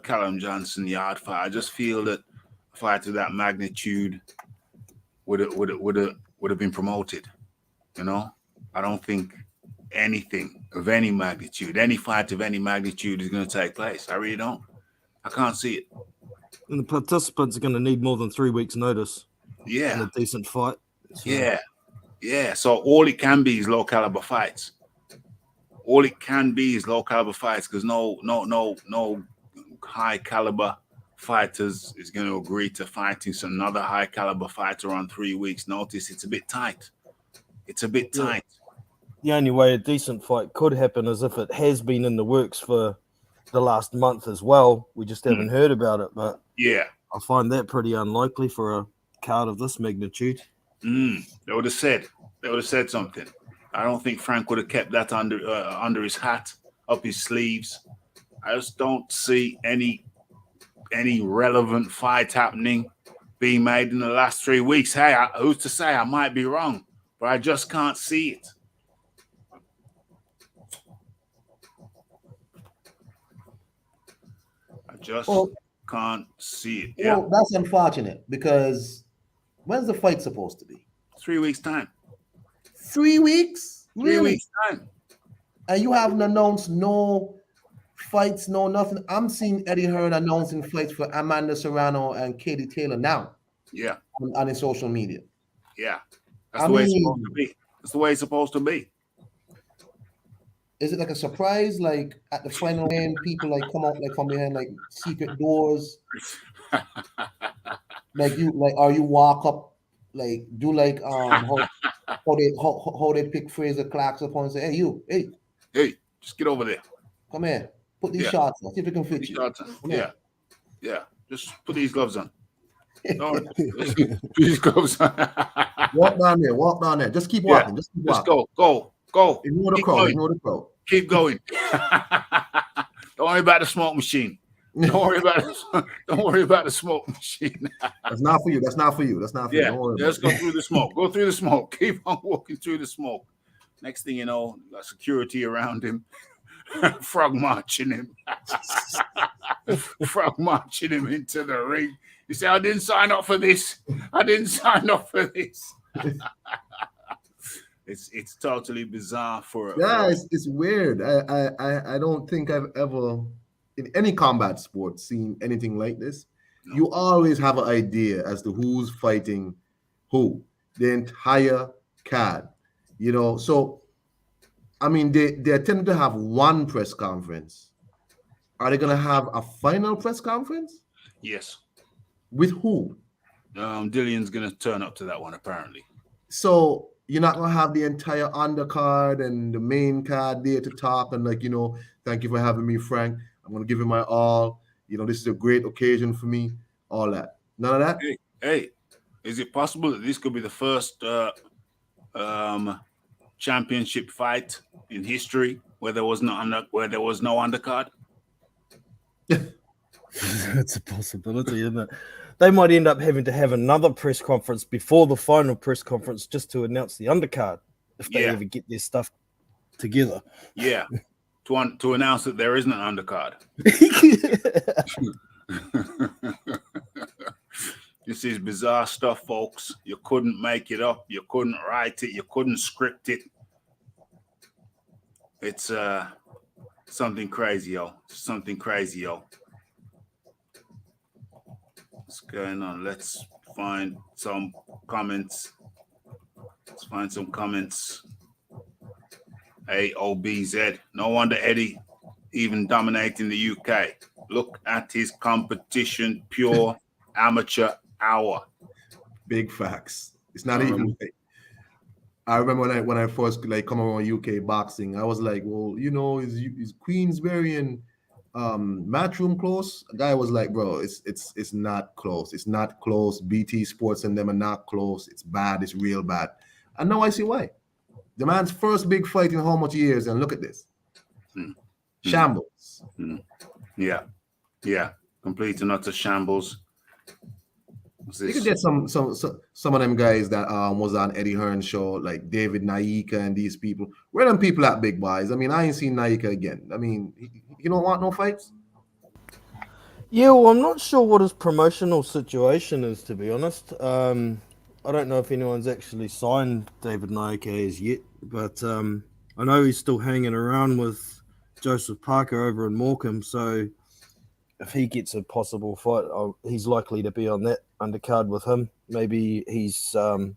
Callum Johnson Yard fight, I just feel that a fight of that magnitude would have been promoted. You know, I don't think anything of any magnitude, any fight of any magnitude is going to take place. I really don't. I can't see it. And the participants are going to need more than 3 weeks' notice. Yeah. In a decent fight. So. Yeah. Yeah. So all it can be is low caliber fights. All it can be is low caliber fights because no high caliber fighters is going to agree to fighting another high caliber fighter on 3 weeks' notice. It's a bit tight. It's a bit tight. The only way a decent fight could happen is if it has been in the works for the last month as well. We just haven't heard about it, but yeah, I find that pretty unlikely for a card of this magnitude. They would have said something. I don't think Frank would have kept that under his hat, up his sleeves. I just don't see any relevant fight happening being made in the last 3 weeks. Hey, who's to say? I might be wrong, but I just can't see it. I just can't see it. Yeah. Well, that's unfortunate because when's the fight supposed to be? 3 weeks' time. 3 weeks? Really? 3 weeks' time. And you haven't announced no fights, no nothing. I'm seeing Eddie Hearn announcing fights for Amanda Serrano and Katie Taylor now. Yeah. On his social media. Yeah. That's the way it's supposed to be. That's the way it's supposed to be. Is it like a surprise, like at the final end, people like come out like from behind like secret doors? Like or you walk up, like do like how they pick Fraser Clark's up and say, hey, just get over there. Come here, put these shots on. See if it can fit you. Yeah. Just put these gloves on. No, put these gloves on. Walk down there. Just keep walking. Just keep walking. Go. Ignore the crowd. Keep going. Don't worry about the smoke machine. Don't worry about the smoke machine. That's not for you. Yeah, don't worry let's go through the smoke. Go through the smoke. Keep on walking through the smoke. Next thing you know, got security around him. Frog marching him. Frog marching him into the ring. You say, I didn't sign up for this. It's totally bizarre it's weird. I don't think I've ever in any combat sport seen anything like this. No. You always have an idea as to who's fighting who, the entire card, so I mean they tend to have one press conference. Are they gonna have a final press conference? Yes. With who? Dillian's gonna turn up to that one apparently. So you're not gonna have the entire undercard and the main card there to talk and thank you for having me, Frank. I'm gonna give you my all. This is a great occasion for me. All that. None of that. Hey, is it possible that this could be the first championship fight in history where there was no undercard? That's a possibility, isn't it? They might end up having to have another press conference before the final press conference just to announce the undercard if they ever get their stuff together. Yeah, to announce that there isn't an undercard. This is bizarre stuff, folks. You couldn't make it up. You couldn't write it. You couldn't script it. It's something crazy, yo. What's going on? Let's find some comments. AOBZ. No wonder Eddie even dominating the UK. Look at his competition, pure amateur hour. Big facts. It's not even. I remember when I first come around UK boxing, I was like, well, is Queensberry and Matchroom close? A guy was like, bro, it's not close. It's not close. BT Sports and them are not close. It's bad. It's real bad. And now I see why. The man's first big fight in how much years? And look at this. Shambles. Yeah. Complete and utter shambles. You could get some of them guys that was on Eddie Hearn's show, like David Naika and these people. Where them people at, big boys? I mean, I ain't seen Naika again. I mean, you don't want no fights? Yeah, well, I'm not sure what his promotional situation is, to be honest. I don't know if anyone's actually signed David Naika as yet, but I know he's still hanging around with Joseph Parker over in Morecambe, so if he gets a possible fight, he's likely to be on that undercard with him. Maybe he's gone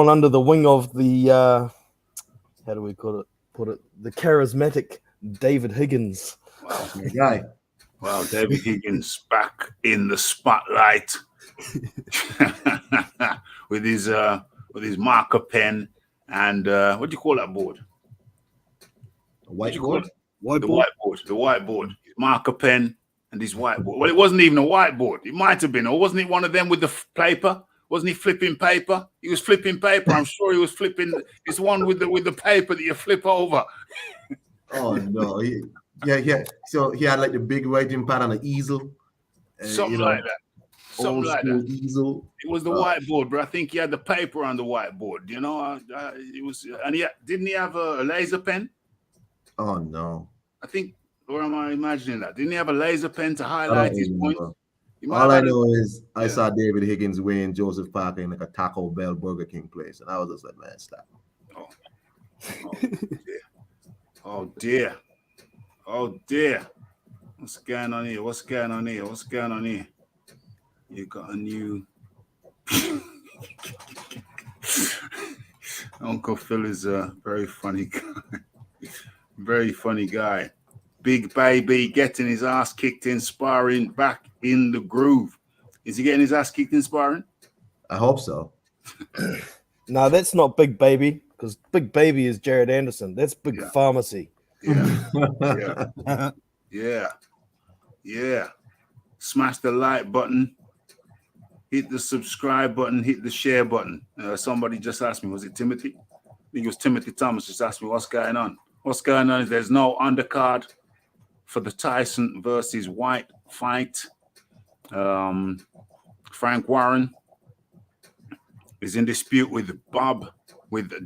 under the wing of the how do we put it? The charismatic David Higgins. Wow, My guy. wow, David Higgins back in the spotlight with his marker pen and what do you call that board? Whiteboard? The whiteboard. His marker pen and his whiteboard. Well, it wasn't even a whiteboard. It might have been, or wasn't it one of them with the paper? Wasn't he flipping paper? He was flipping paper. I'm sure he was flipping. It's one with the paper that you flip over. Oh no! Yeah. So he had like the big writing pad on an easel. Something like that. Something like that. Easel. It was the whiteboard, but I think he had the paper on the whiteboard. You know, it was, and didn't he have a laser pen? Oh no! I think, or am I imagining that? Didn't he have a laser pen to highlight his points? All I know is I saw David Higgins weighing Joseph Parker in like a Taco Bell Burger King place, and I was just like, man, stop. Oh dear. Oh dear. What's going on here? You got a new Uncle Phil is a very funny guy. Very funny guy. Big baby getting his ass kicked in sparring, back in the groove. Is he getting his ass kicked in sparring? I hope so. No, that's not Big Baby, because Big Baby is Jared Anderson. That's Big Pharmacy. Yeah. Smash the like button. Hit the subscribe button. Hit the share button. Somebody just asked me, was it Timothy? I think it was Timothy Thomas just asked me, what's going on? What's going on is there's no undercard for the Tyson versus White fight. Frank Warren is in dispute with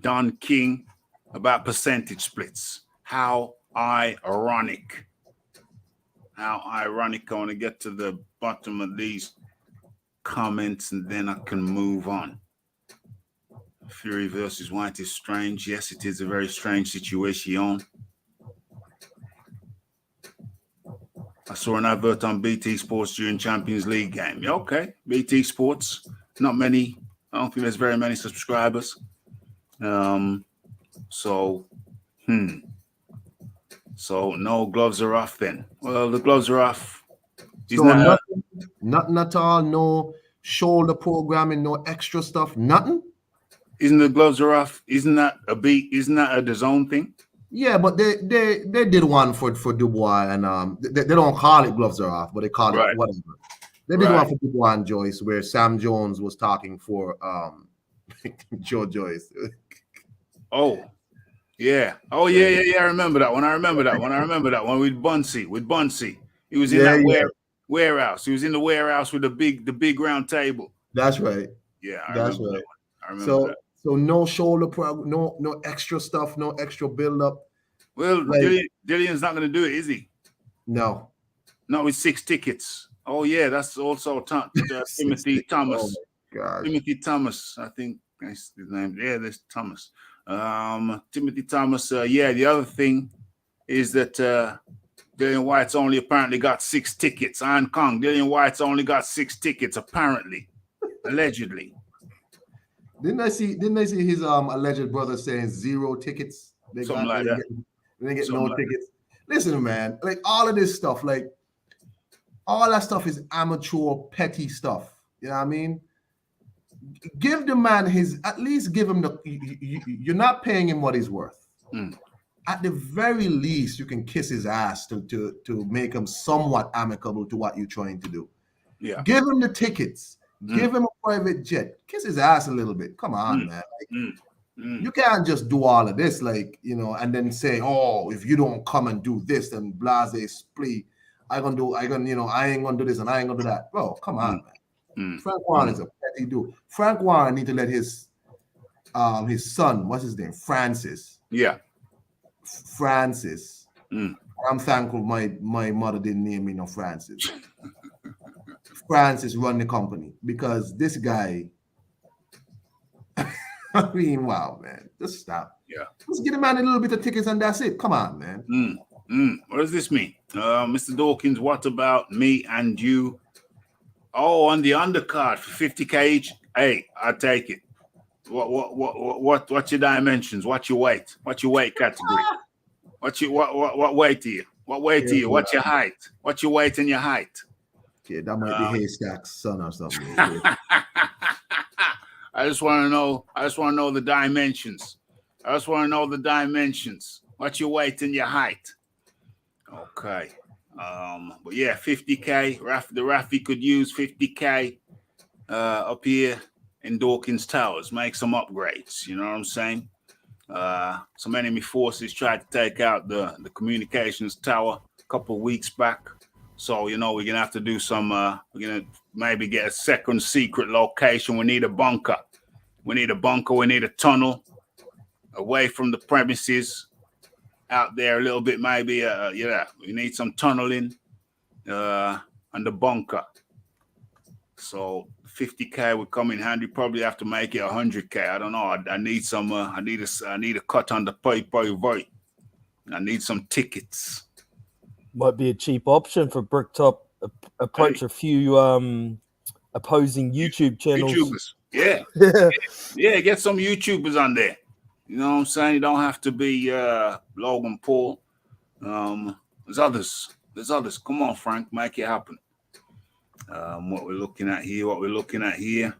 Don King about percentage splits. How ironic. How ironic. I want to get to the bottom of these comments and then I can move on. Fury versus White is strange. Yes, it is a very strange situation. I saw an advert on BT Sports during Champions League game. Yeah, okay. BT Sports. Not many. I don't think there's very many subscribers. So no gloves are off then. Well, the gloves are off. So nothing at all. No shoulder programming. No extra stuff. Nothing. Isn't the gloves are off? Isn't that a DAZN thing? Yeah, but they did one for Dubois and they don't call it gloves are off, but they call it whatever. They did one for Dubois and Joyce where Sam Jones was talking for Joe Joyce. Oh yeah. I remember that one. I remember that one with Bunsey. He was in that warehouse. He was in the warehouse with the big round table. That's right. Yeah, that's right. I remember that. So no shoulder program, no extra stuff, no extra build up. Well, Dillian's not going to do it, is he? No. Not with 6 tickets. Oh yeah, that's also Timothy Thomas. Oh God. Timothy Thomas, I think that's his name. Yeah, there's Thomas. Timothy Thomas. The other thing is that Dillian White's only apparently got 6 tickets. Iron Kong. Dillian White's only got 6 tickets, apparently, allegedly. Didn't I see his alleged brother saying 0 tickets? They Something like that. They didn't get no tickets. Listen, man, like all of this stuff, like all that stuff is amateur, petty stuff. You know what I mean? Give the man at least give him you're not paying him what he's worth. At the very least, you can kiss his ass to make him somewhat amicable to what you're trying to do. Yeah. Give him the tickets. Give him a private jet. Kiss his ass a little bit. Come on, man. You can't just do all of this, and then say, "Oh, if you don't come and do this, then blase split. I ain't gonna do this and I ain't gonna do that." Bro, come on, man. Frank Warren is a petty dude. Frank Warren need to let his son, what's his name? Francis. Yeah. Francis. I'm thankful my mother didn't name me no Francis. Francis run the company because this guy, I mean, wow, man, just stop. Yeah. Just get a man a little bit of tickets and that's it. Come on, man. What does this mean? Mr. Dawkins, what about me and you? Oh, on the undercard for 50K each. Hey, I take it. What's your dimensions? What's your weight? What's your weight category? What weight are you? What weight are you? What's your height? What's your weight and your height? Yeah, that might be Haystack's son or something. I just want to know the dimensions. What's your weight and your height? Okay. But yeah, 50K. The Raphie could use 50K up here in Dawkins Towers. Make some upgrades. You know what I'm saying? Some enemy forces tried to take out the communications tower a couple of weeks back. So, you know, we're going to have to do some, we're going to maybe get a second secret location. We need a bunker. We need a tunnel away from the premises out there a little bit, maybe. Yeah, we need some tunneling and the bunker. So 50K would come in handy. Probably have to make it 100K. I don't know. I need some, I need a cut on the pay-per-view. I need some tickets. Might be a cheap option for Bricktop. Approach a few opposing YouTube channels. YouTubers. Yeah. Yeah, get some YouTubers on there. You know what I'm saying? You don't have to be Logan Paul. There's others. Come on, Frank, make it happen. What we're looking at here.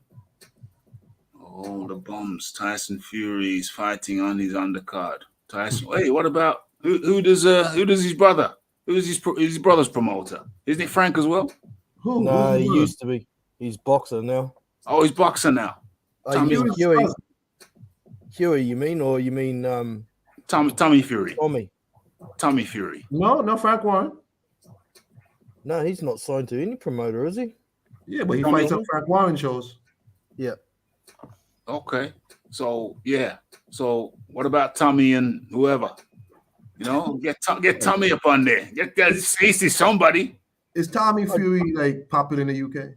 Oh, the bombs. Tyson Fury is fighting on his undercard. Tyson. Hey, what about who does his brother? Who's his brother's promoter? Isn't it Frank as well? No, he used to be. He's boxer now. Oh, he's boxer now. Oh, you mean Huey? Huey, you mean, or you mean Tommy Fury? Tommy Fury. No, Frank Warren. No, he's not signed to any promoter, is he? Yeah, but he fights on Frank Warren shows. Yeah. Okay. So yeah. So what about Tommy and whoever? You know, get Tommy up on there. Get see somebody. Is Tommy Fury like popular in the UK?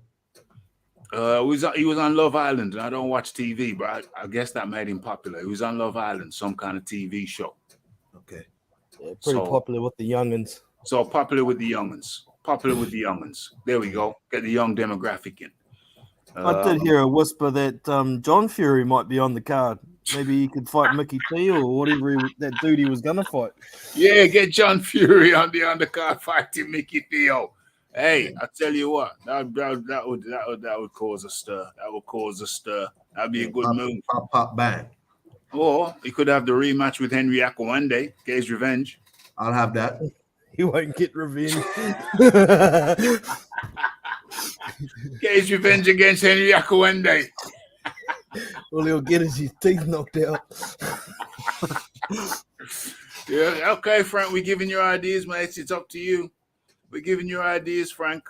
He was on Love Island, and I don't watch TV, but I guess that made him popular. He was on Love Island, some kind of TV show. Okay. Yeah, pretty popular with the youngins. So popular with the youngins. There we go. Get the young demographic in. I did hear a whisper that John Fury might be on the card. Maybe he could fight Mickey T or whatever that dude he was gonna fight. Yeah, get John Fury on the undercard fighting Mickey Theo. Hey, I tell you what, that would cause a stir. That'd be a good move. Pop, bang. Or he could have the rematch with Henry Akawande, get his revenge. I'll have that. He won't get revenge. Get his revenge against Henry Akawande. All he'll get is his teeth knocked out. Yeah, okay, Frank, we're giving your ideas, mate. It's up to you. We're giving your ideas, Frank.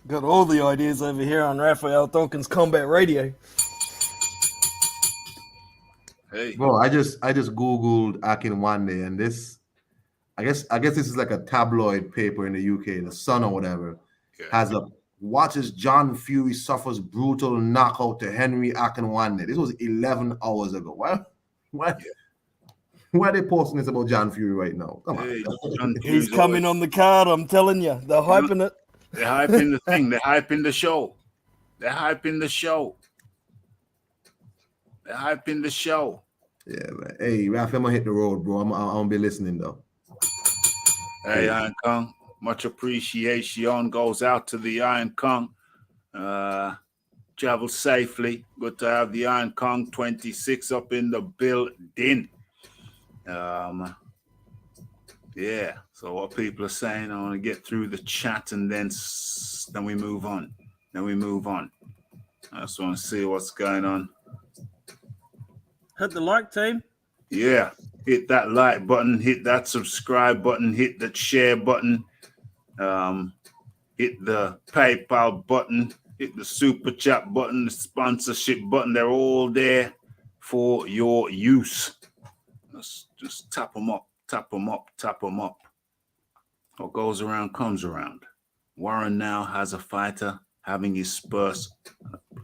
Got all the ideas over here on Raphael Dawkins Combat Radio. Hey, bro, I just googled Akinwande, and this, I guess this is like a tabloid paper in the UK, the Sun or whatever, has a watches John Fury suffers brutal knockout to Henry Akinwande. This was 11 hours ago. Why are they posting this about John Fury right now? Come on. He's coming on the card, I'm telling you. They're hyping it. They're hyping the thing. They're hyping the show. Yeah, man. Hey, Raphael, I'm gonna hit the road, bro. I'm gonna be listening though. Hey, Iron Kong. Much appreciation goes out to the Iron Kong. Travel safely. Good to have the Iron Kong 26 up in the building. Yeah. So what people are saying, I want to get through the chat and then we move on. I just want to see what's going on. Hit the like, team. Yeah. Hit that like button. Hit that subscribe button. Hit that share button. Hit the PayPal button. hit the super chat button, the sponsorship button. They're all there for your use. Let's just tap them up, tap them up, tap them up. What goes around comes around. Warren now has a fighter having his first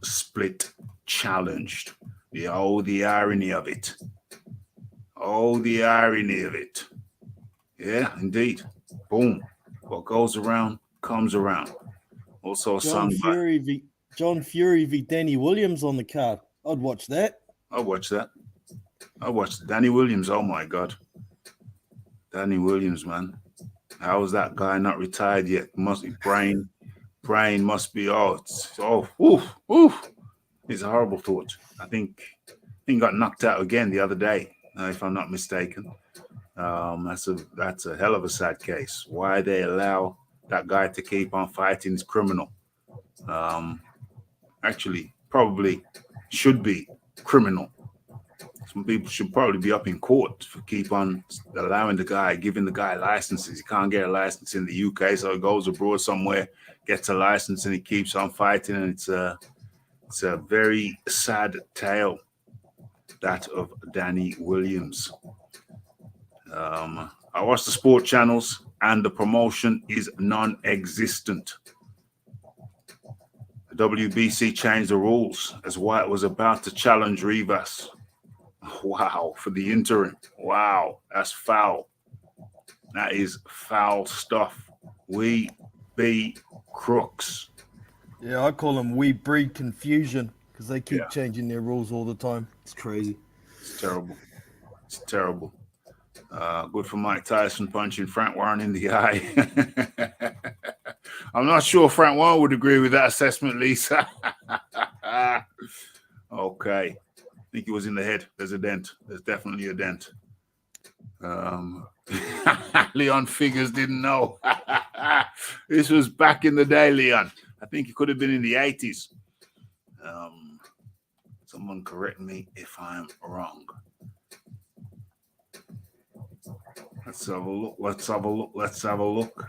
split challenged. The irony of it. Oh, the irony of it. Yeah, indeed. Boom. What goes around comes around. Also John Fury v Danny Williams on the card. I'd watch that. I'll watch that. I'll watch Danny Williams. Oh my God. Danny Williams, man. How is that guy not retired yet? Must be brain must be oof. It's a horrible thought. I think he got knocked out again the other day, if I'm not mistaken. That's a hell of a sad case. Why they allow that guy to keep on fighting is criminal. Actually, probably should be criminal. Some people should probably be up in court for keep on allowing giving the guy licenses. He can't get a license in the UK, so he goes abroad somewhere, gets a license, and he keeps on fighting. And it's a very sad tale, that of Danny Williams. I watch the sport channels, and the promotion is non-existent. The WBC changed the rules as White was about to challenge Rivas. Wow, for the interim. Wow, that's foul. That is foul stuff. We be crooks. Yeah, I call them we breed confusion because they keep changing their rules all the time. It's crazy. It's terrible. It's terrible. Good for Mike Tyson punching Frank Warren in the eye. I'm not sure Frank Warren would agree with that assessment, Lisa. Okay. I think he was in the head. There's a dent. There's definitely a dent. Leon Figures didn't know. This was back in the day, Leon. I think it could have been in the 80s. Someone correct me if I'm wrong. Let's have a look. Let's have a look. Let's have a look.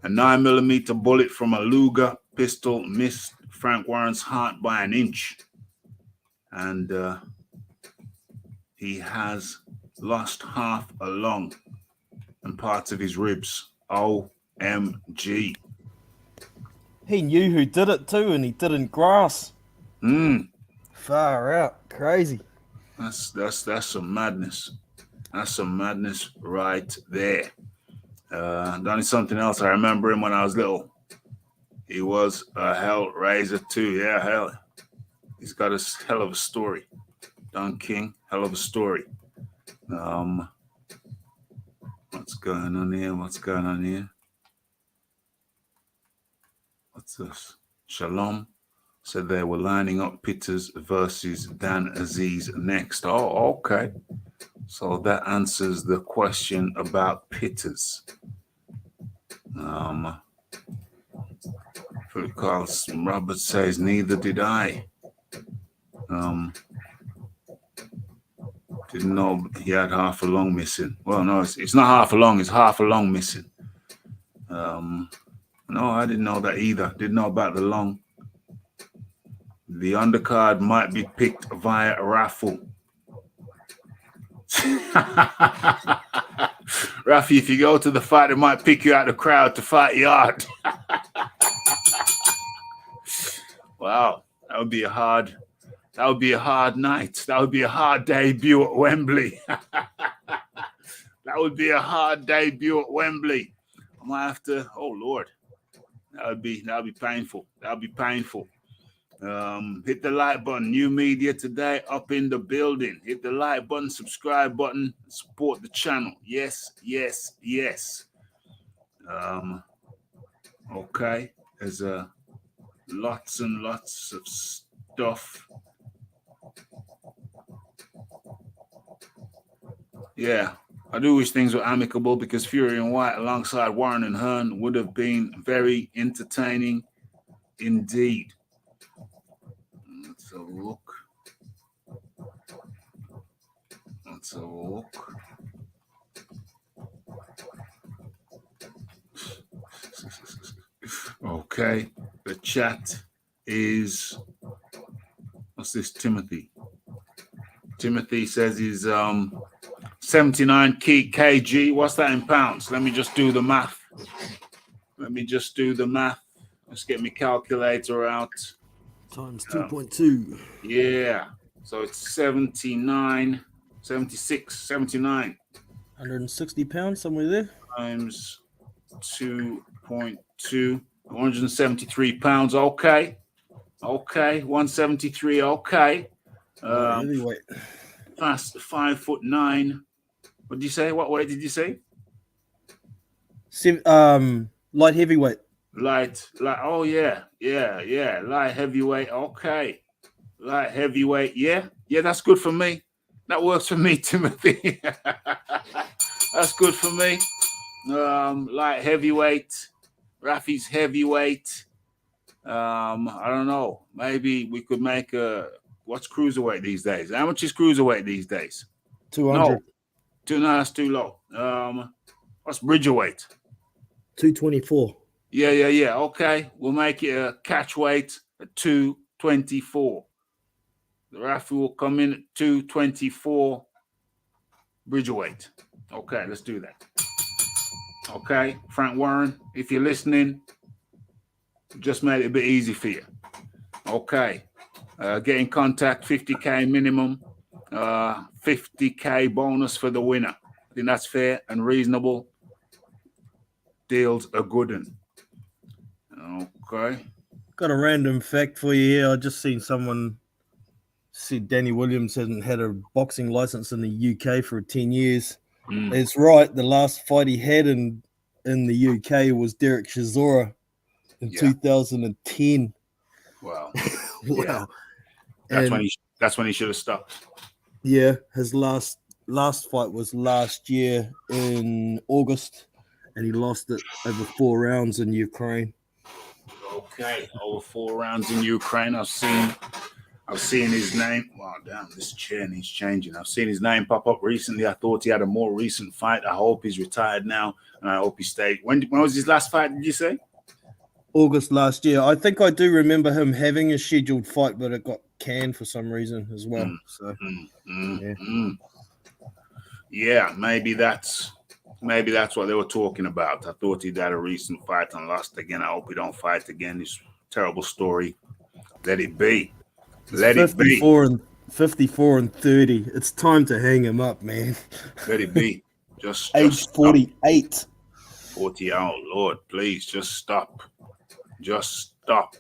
A 9mm bullet from a Luger pistol missed Frank Warren's heart by an inch. And he has lost half a lung and parts of his ribs. OMG. He knew who did it too, and he didn't grasp. Far out. Crazy. That's some madness. That's some madness right there. Done something else. I remember him when I was little. He was a hell raiser too. Yeah, hell. He's got a hell of a story. Don King, hell of a story. What's going on here? What's going on here? What's this? Shalom said they were lining up Pitters versus Dan Aziz next. Oh, okay. So that answers the question about Pitters. Philip Carlos Robert says, neither did I. Didn't know he had half a lung missing. Well, no, it's not half a lung, it's half a lung missing. No, I didn't know that either. Didn't know about the lung. The undercard might be picked via a raffle. Raphie, if you go to the fight, it might pick you out of the crowd to fight yard. Wow, that would be a hard night. That would be a hard debut at Wembley. That would be a hard debut at Wembley. I might have to, oh Lord. That would be painful. That would be painful. Hit the like button. New media today up in the building. Hit the like button, subscribe button, support the channel. Yes, yes, yes. Okay. There's lots and lots of stuff. Yeah, I do wish things were amicable because Fury and White alongside Warren and Hearn would have been very entertaining indeed. Let's have a look. Let's have a look. Okay. The chat is, what's this, Timothy? Timothy says he's 79 kg. What's that in pounds? Let me just do the math. Let's get my calculator out. Times 2.2. Yeah. So it's 79, 76, 79. 160 pounds, somewhere there. Times 2.2. 173 pounds. Okay. 173. Okay. Heavyweight. Fast 5'9". What did you say? What weight did you say? Light heavyweight. Light. Oh yeah. Light heavyweight. Okay. Light heavyweight. Yeah. That's good for me. That works for me, Timothy. That's good for me. Light heavyweight. Raphie's heavyweight. I don't know. Maybe we could make what's cruiserweight these days? How much is cruiserweight these days? 200. No, that's too low. What's bridgerweight? 224. Yeah. Okay, we'll make it a catch weight at 224. The Raphie will come in at 224 bridgerweight. Okay, let's do that. Okay, Frank Warren, if you're listening, just made it a bit easy for you. Okay, get in contact, 50K minimum, 50K bonus for the winner. I think that's fair and reasonable. Deals are good one. Okay. Got a random fact for you here. I just seen someone said Danny Williams hasn't had a boxing license in the UK for 10 years. It's right. The last fight he had in the UK was Derek Chisora in 2010. Wow. Wow. Yeah. That's when he should have stopped. Yeah, his last fight was last year in August, and he lost it over 4 rounds in Ukraine. Okay, over 4 rounds in Ukraine. I've seen his name. Wow, damn, this chair needs changing. I've seen his name pop up recently. I thought he had a more recent fight. I hope he's retired now, and I hope he stayed. When was his last fight, did you say? August last year. I think I do remember him having a scheduled fight, but it got canned for some reason as well. Yeah, maybe that's what they were talking about. I thought he'd had a recent fight and lost again. I hope he don't fight again. This terrible story. Let it be. Let it be. 54 and 30. It's time to hang him up, man. Let it be. Just age 48. 40. Oh Lord, please just stop. Just stop.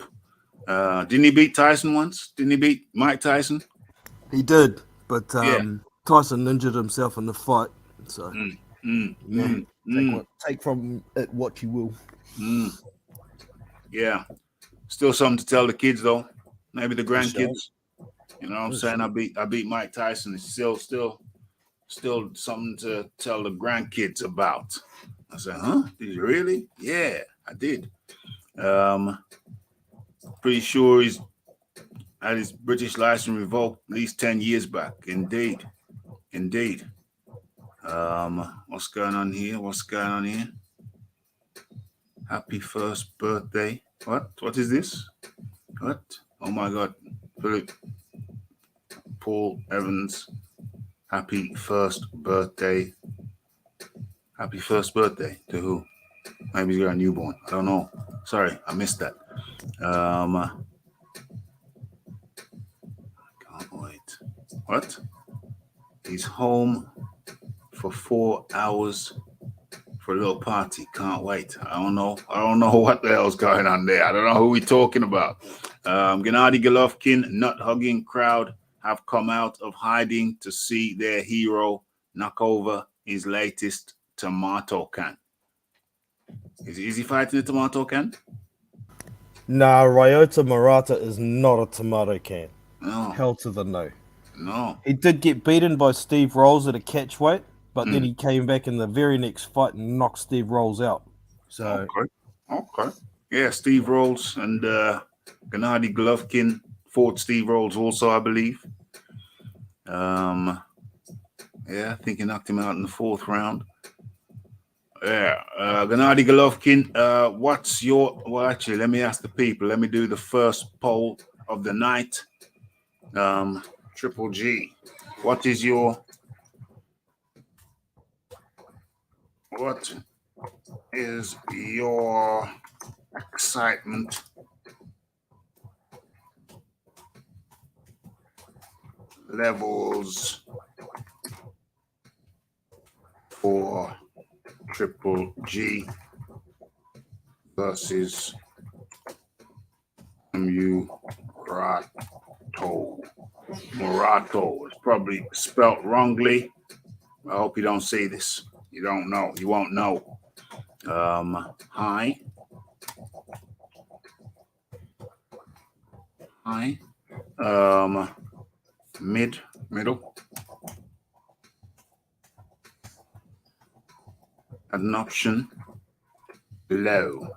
Didn't he beat Tyson once? Didn't he beat Mike Tyson? He did, but Tyson injured himself in the fight. So take from it what you will. Yeah. Still something to tell the kids though. Maybe the grandkids. You know what I'm saying? I beat Mike Tyson. It's still something to tell the grandkids about. I said, huh? Did you really? Yeah, I did. Pretty sure he's had his British license revoked at least 10 years back. Indeed. What's going on here? Happy first birthday. What is this? What? Oh my God. Philip Paul Evans. Happy first birthday. Happy first birthday to who? Maybe he's got a newborn. I don't know. Sorry, I missed that. Can't wait. What? He's home for 4 hours for a little party. Can't wait. I don't know what the hell's going on there. I don't know who we're talking about. Gennady Golovkin, nut-hugging crowd have come out of hiding to see their hero knock over his latest tomato can. Is he fighting a tomato can? Nah, Ryota Morato is not a tomato can. No. Hell to the no. No. He did get beaten by Steve Rolls at a catch weight, but then he came back in the very next fight and knocked Steve Rolls out. So Okay. Yeah, Steve Rolls and Gennady Golovkin fought Steve Rolls also, I believe. Yeah, I think he knocked him out in the 4th round. Gennady Golovkin, what's your... Well, actually, let me ask the people. Let me do the first poll of the night. Triple G, what is your excitement levels for Triple G versus Morato? It's probably spelt wrongly. I hope you don't see this. You don't know. You won't know. High. Middle. An option low.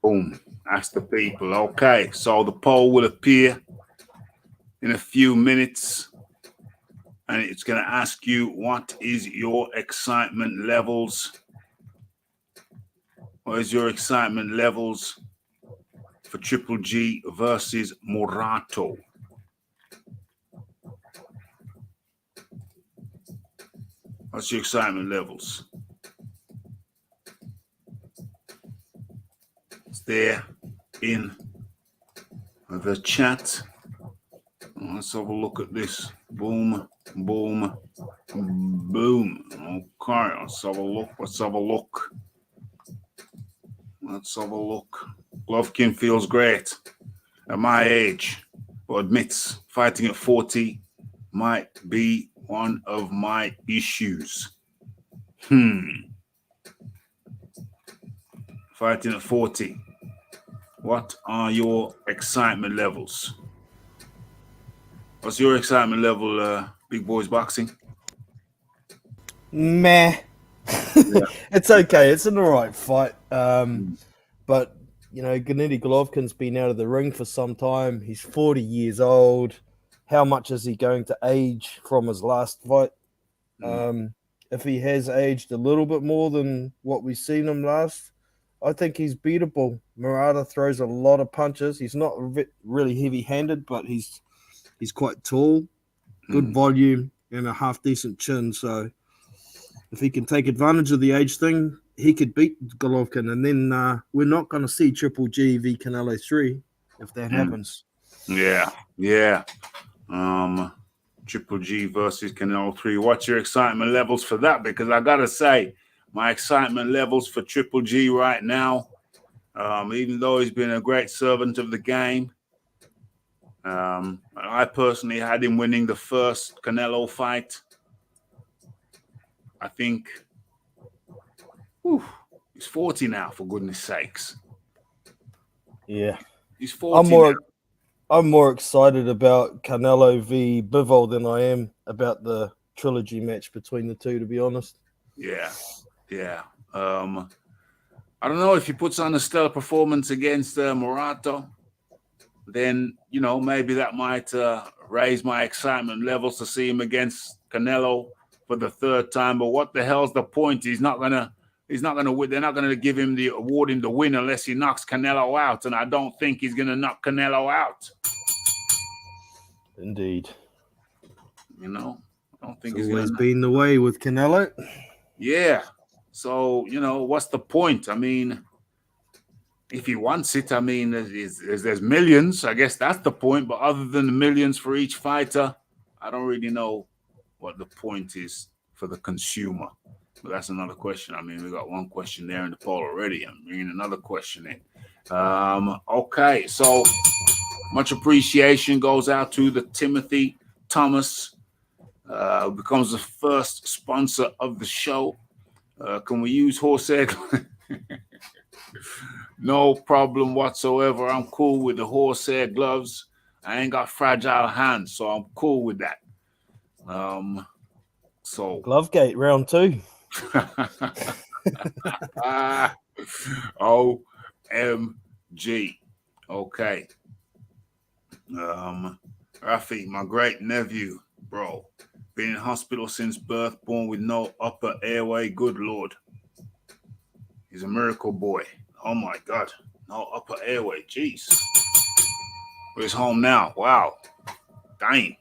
Boom. Ask the people. Okay, so the poll will appear in a few minutes, and it's going to ask you what is your excitement levels. What is your excitement levels for Triple G versus Morato? What's your excitement levels? It's there in the chat. Let's have a look at this. Boom, boom, boom. Okay, let's have a look. Let's have a look. Golovkin feels great at my age, but admits fighting at 40 might be one of my issues. Fighting at 40. What are your excitement levels? What's your excitement level, Big Boys Boxing? Meh. Yeah. It's okay. It's an all right fight. But, you know, Gennady Golovkin's been out of the ring for some time. He's 40 years old. How much is he going to age from his last fight? If he has aged a little bit more than what we've seen him last, I think he's beatable. Morato throws a lot of punches. He's not really heavy-handed, but he's quite tall, good volume, and a half-decent chin. So if he can take advantage of the age thing, he could beat Golovkin. And then we're not going to see Triple G v Canelo 3 if that happens. Yeah. Triple G versus Canelo 3. What's your excitement levels for that? Because I got to say, my excitement levels for Triple G right now, even though he's been a great servant of the game, I personally had him winning the first Canelo fight. I think he's 40 now, for goodness sakes. Yeah. He's 40 I'm more excited about Canelo v. Bivol than I am about the trilogy match between the two, to be honest. Yeah. I don't know if he puts on a stellar performance against Morato, then, you know, maybe that might raise my excitement levels to see him against Canelo for the third time. But what the hell's the point? He's not gonna win. They're not gonna give him the win unless he knocks Canelo out, and I don't think he's gonna knock Canelo out. Indeed. You know, I don't think it's he's always been the way with Canelo. Yeah. So, you know, what's the point? I mean, if he wants it, I mean, there's millions. I guess that's the point. But other than the millions for each fighter, I don't really know what the point is for the consumer. But that's another question. I mean, we got one question there in the poll already. I'm bringing another question in. Okay, so much appreciation goes out to the Timothy Thomas, who becomes the first sponsor of the show. Can we use horsehair? No problem whatsoever. I'm cool with the horsehair gloves. I ain't got fragile hands, so I'm cool with that. So Glovegate round 2. OMG. Okay. Raphie, my great nephew, bro. Been in hospital since birth, born with no upper airway. Good Lord. He's a miracle boy. Oh my God. No upper airway. Jeez. But he's home now. Wow. Dying.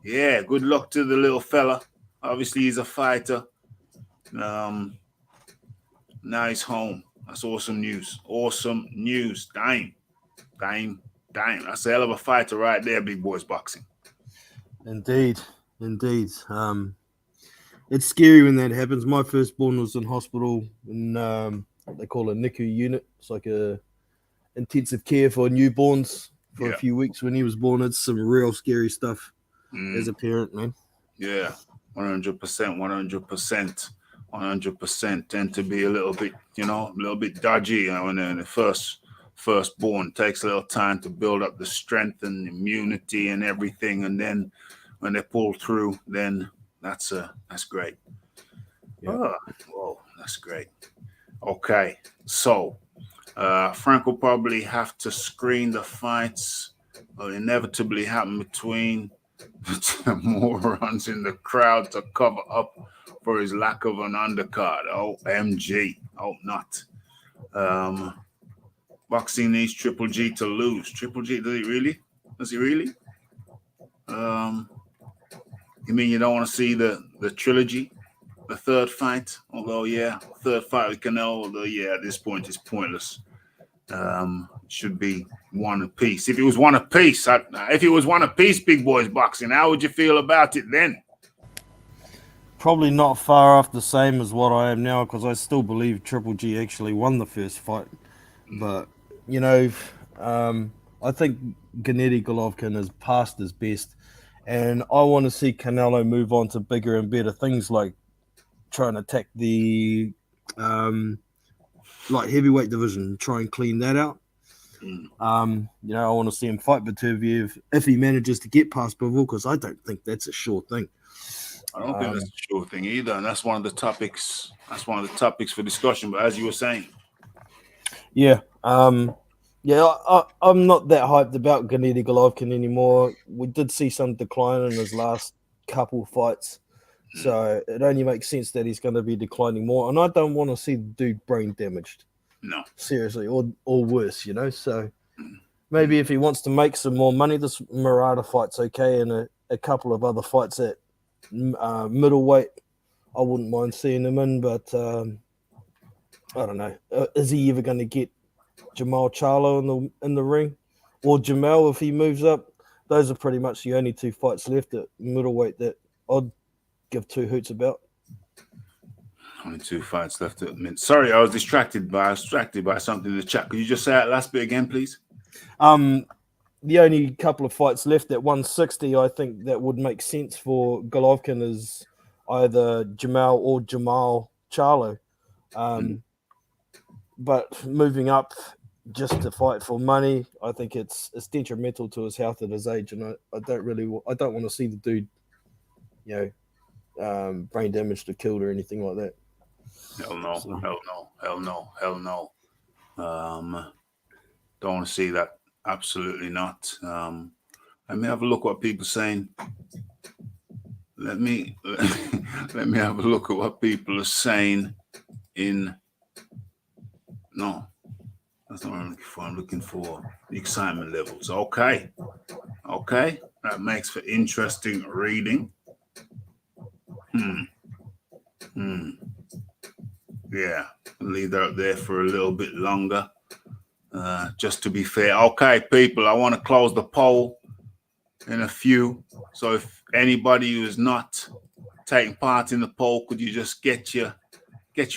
Yeah, good luck to the little fella. Obviously, he's a fighter. Now he's home. That's awesome news. Awesome news. Dying. That's a hell of a fighter right there, Big Boys Boxing. Indeed. It's scary when that happens. My firstborn was in hospital in what they call a NICU unit. It's like a intensive care for newborns for a few weeks when he was born. It's some real scary stuff as a parent, man. Yeah, 100%. Tend to be a little bit, dodgy. When they're the firstborn, takes a little time to build up the strength and immunity and everything, and then when they pull through, then that's great. Yeah. Whoa, that's great. Okay, so Frank will probably have to screen the fights will inevitably happen between the morons in the crowd to cover up for his lack of an undercard. OMG. Hope not. Boxing needs Triple G to lose. Triple G, does he really? You mean you don't want to see the trilogy? The third fight? Although, third fight with Canelo, although, at this point it's pointless. Should be one apiece. If it was one apiece, Big Boys Boxing, how would you feel about it then? Probably not far off the same as what I am now, because I still believe Triple G actually won the first fight. But, I think Gennady Golovkin has passed his best. And I want to see Canelo move on to bigger and better things, like trying to attack the heavyweight division, try and clean that out. I want to see him fight Beterbiev if he manages to get past Bivol, because I don't think that's a sure thing. I don't think that's a sure thing either, and that's one of the topics. That's one of the topics for discussion. But as you were saying, I'm not that hyped about Gennady Golovkin anymore. We did see some decline in his last couple fights, so it only makes sense that he's going to be declining more. And I don't want to see the dude brain damaged. No, seriously, or worse, So maybe if he wants to make some more money, this Morato fight's okay, and a couple of other fights at middleweight, I wouldn't mind seeing him in. But I don't know. Is he ever going to get Jamal Charlo in the ring, or Jamal if he moves up? Those are pretty much the only two fights left at middleweight that I'd give two hoots about. Only two fights left at mint. Sorry, I was distracted by something in the chat. Could you just say that last bit again, please? The only couple of fights left at 160, I think that would make sense for Golovkin is either Jamal or Jamal Charlo. But moving up just to fight for money, I think it's detrimental to his health at his age, and I don't want to see the dude, brain damaged or killed or anything like that. Hell no. Don't want to see that. Absolutely not. Let me have a look what people are saying. Let me have a look at what people are saying in. No, that's not what I'm looking for. I'm looking for the excitement levels. Okay. That makes for interesting reading. Yeah, I'll leave that up there for a little bit longer. Just to be fair. Okay, people, I want to close the poll in a few. So if anybody who is not taking part in the poll, could you just get your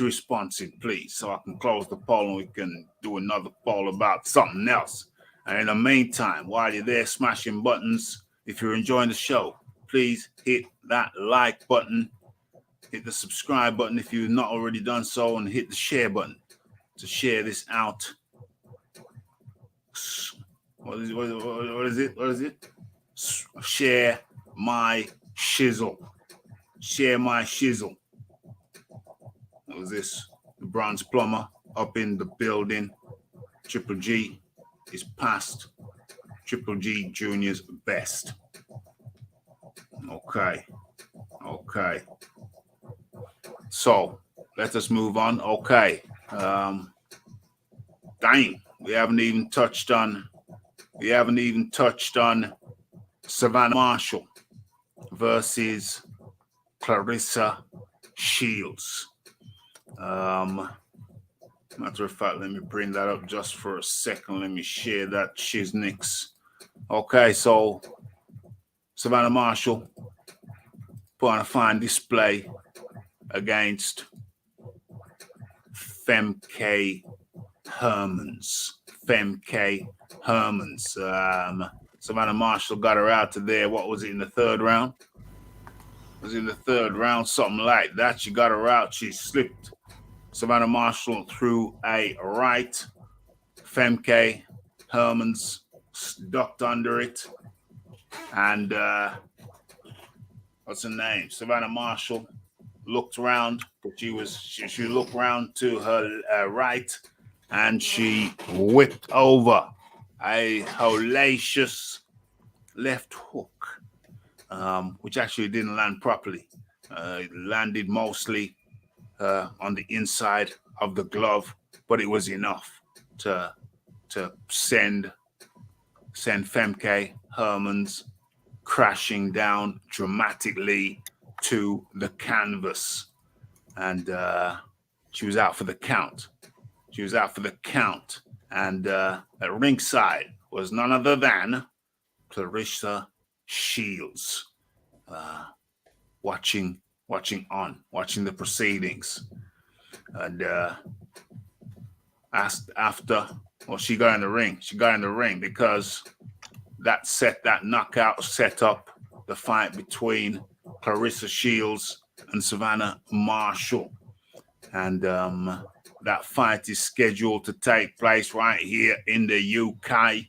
response in, please, so I can close the poll and we can do another poll about something else. And in the meantime, while you're there smashing buttons, if you're enjoying the show, please hit that like button, hit the subscribe button if you've not already done so, and hit the share button to share this out. What is it? Share my shizzle. Share my shizzle. What was this? The Bronze Plumber up in the building. Triple G is past Triple G Jr.'s best. Okay. So let us move on. Okay. Dang, we haven't even touched on Savannah Marshall versus Clarissa Shields. Matter of fact, let me bring that up just for a second. Let me share that shiznix. Okay, so Savannah Marshall put on a fine display against Femke Hermans. Savannah Marshall got her out to there. What was it, in the third round? Something like that. She got her out. She slipped Savannah Marshall through a right. Femke Hermans ducked under it. And what's her name? Savannah Marshall looked around, but she looked around to her right, and she whipped over a hellacious left hook, which actually didn't land properly. It landed mostly on the inside of the glove, but it was enough to send Femke Hermans crashing down dramatically to the canvas, and she was out for the count. And at ringside was none other than Clarissa Shields, watching the proceedings, and asked after. Well, she got in the ring because that knockout set up the fight between Clarissa Shields and Savannah Marshall. And that fight is scheduled to take place right here in the UK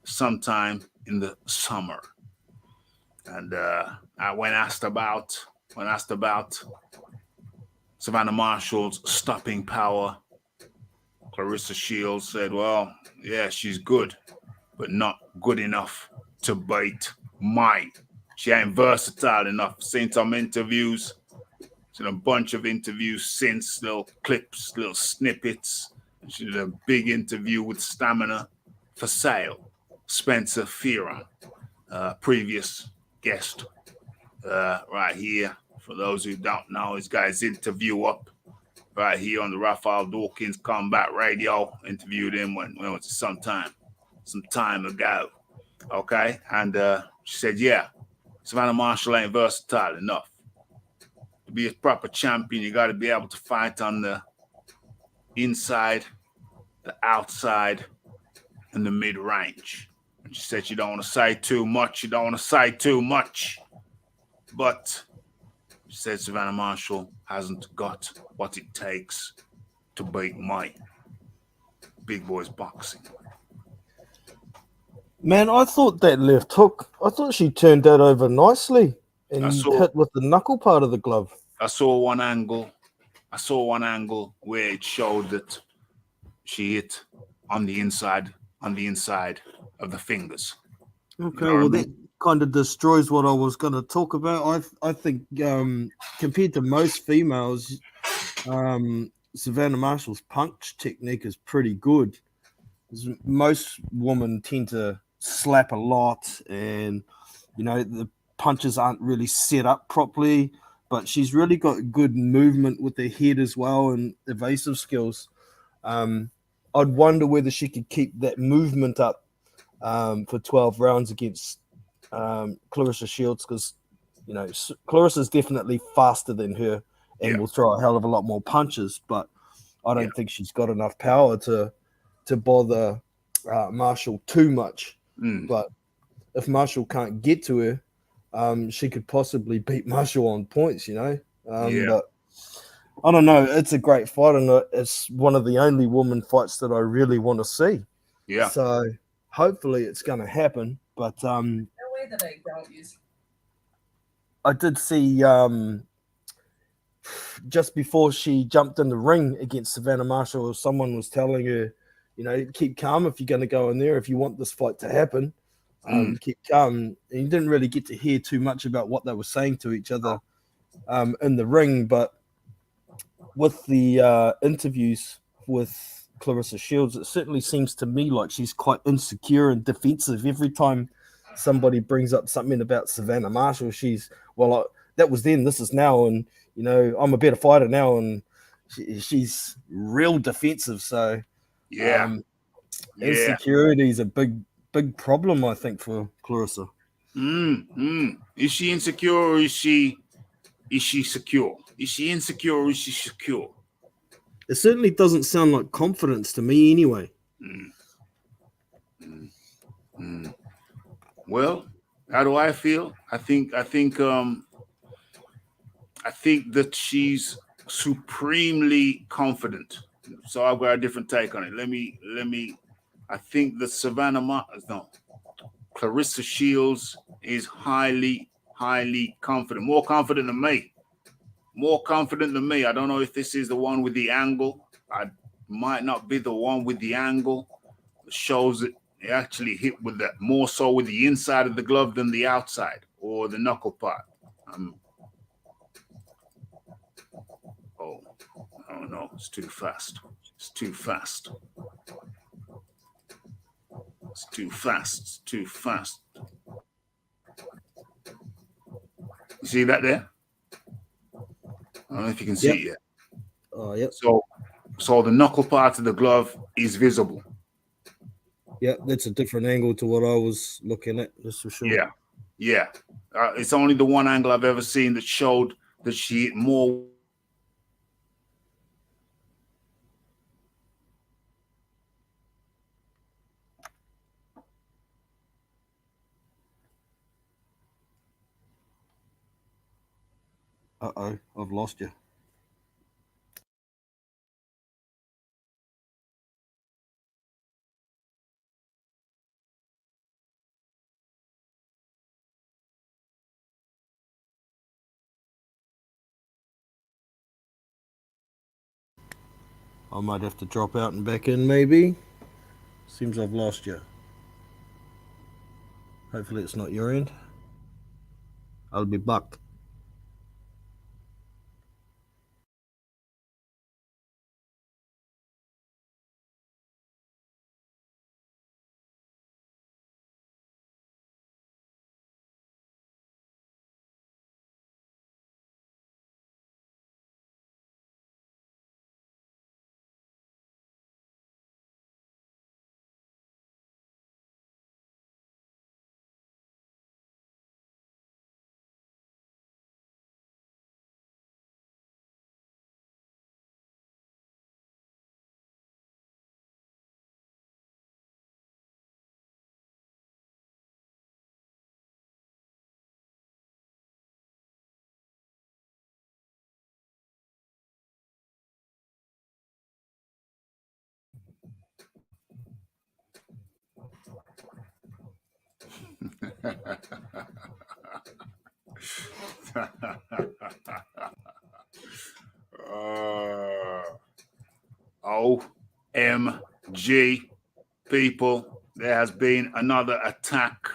sometime in the summer. And when asked about Savannah Marshall's stopping power, Clarissa Shields said, well, yeah, she's good, but not good enough to beat mine. She ain't versatile enough. Seen some interviews, seen a bunch of interviews since, little clips, little snippets. She did a big interview with Stamina for Sale, Spencer Fearon, previous guest right here. For those who don't know, he's got his interview up right here on the Raphael Dawkins Combat Radio. Interviewed him when was it, some time ago. Okay, and she said, yeah, Savannah Marshall ain't versatile enough. To be a proper champion, you got to be able to fight on the inside, the outside, and the mid-range. And she said she don't want to say too much. But she said Savannah Marshall hasn't got what it takes to beat my Big Boys Boxing. Man, I thought that left hook, I thought she turned that over nicely and hit with the knuckle part of the glove. I saw one angle where it showed that she hit on the inside of the fingers. Okay, well, that kind of destroys what I was going to talk about. I think compared to most females, Savannah Marshall's punch technique is pretty good. Most women tend to slap a lot, and the punches aren't really set up properly, but she's really got good movement with her head as well and evasive skills. I'd wonder whether she could keep that movement up for 12 rounds against Clarissa Shields, because Clarissa's definitely faster than her and will throw a hell of a lot more punches, but I don't think she's got enough power to bother Marshall too much. But if Marshall can't get to her, she could possibly beat Marshall on points, But I don't know. It's a great fight, and it's one of the only woman fights that I really want to see. Yeah. So hopefully it's going to happen. But No way that I don't use. I did see just before she jumped in the ring against Savannah Marshall, someone was telling her, keep calm if you're going to go in there, if you want this fight to happen. kept calm, and you didn't really get to hear too much about what they were saying to each other in the ring. But with the interviews with Clarissa Shields, it certainly seems to me like she's quite insecure and defensive. Every time somebody brings up something about Savannah Marshall, she's, well, that was then, this is now, and you know, I'm a better fighter now, and she's real defensive. So insecurity is a big problem, I think, for Clarissa. Is she insecure or is she secure? Is she insecure or is she secure? It certainly doesn't sound like confidence to me anyway. Well, how do I feel? I think that she's supremely confident. So I've got a different take on it. Let me. I think that Clarissa Shields is highly confident, more confident than me. I don't know if this is the one with the angle. I might not be the one with the angle. It shows it actually hit with that more so with the inside of the glove than the outside or the knuckle part. Oh no, it's too fast. It's too fast. You see that there? I don't know if you can see it yet. Oh, yep. So the knuckle part of the glove is visible. Yeah, that's a different angle to what I was looking at, that's for sure. Yeah. It's only the one angle I've ever seen that showed that she hit more. Uh-oh, I've lost you. I might have to drop out and back in, maybe. Seems I've lost you. Hopefully it's not your end. I'll be back. OMG, people, there has been another attack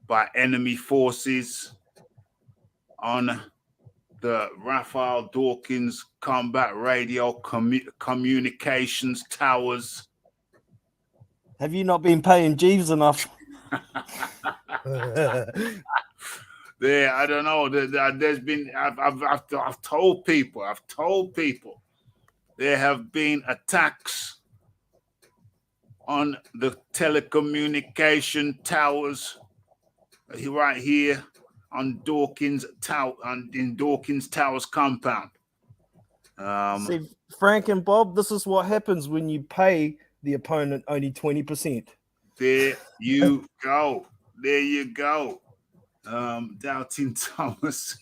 by enemy forces on the Raphael Dawkins combat radio communications towers. Have you not been paying Jeeves enough? There, I don't know. There's been. I've told people. There have been attacks on the telecommunication towers right here on Dawkins Tower, in Dawkins Towers compound. See, Frank and Bob, this is what happens when you pay the opponent only 20%. There you go. There you go. Doubting Thomas.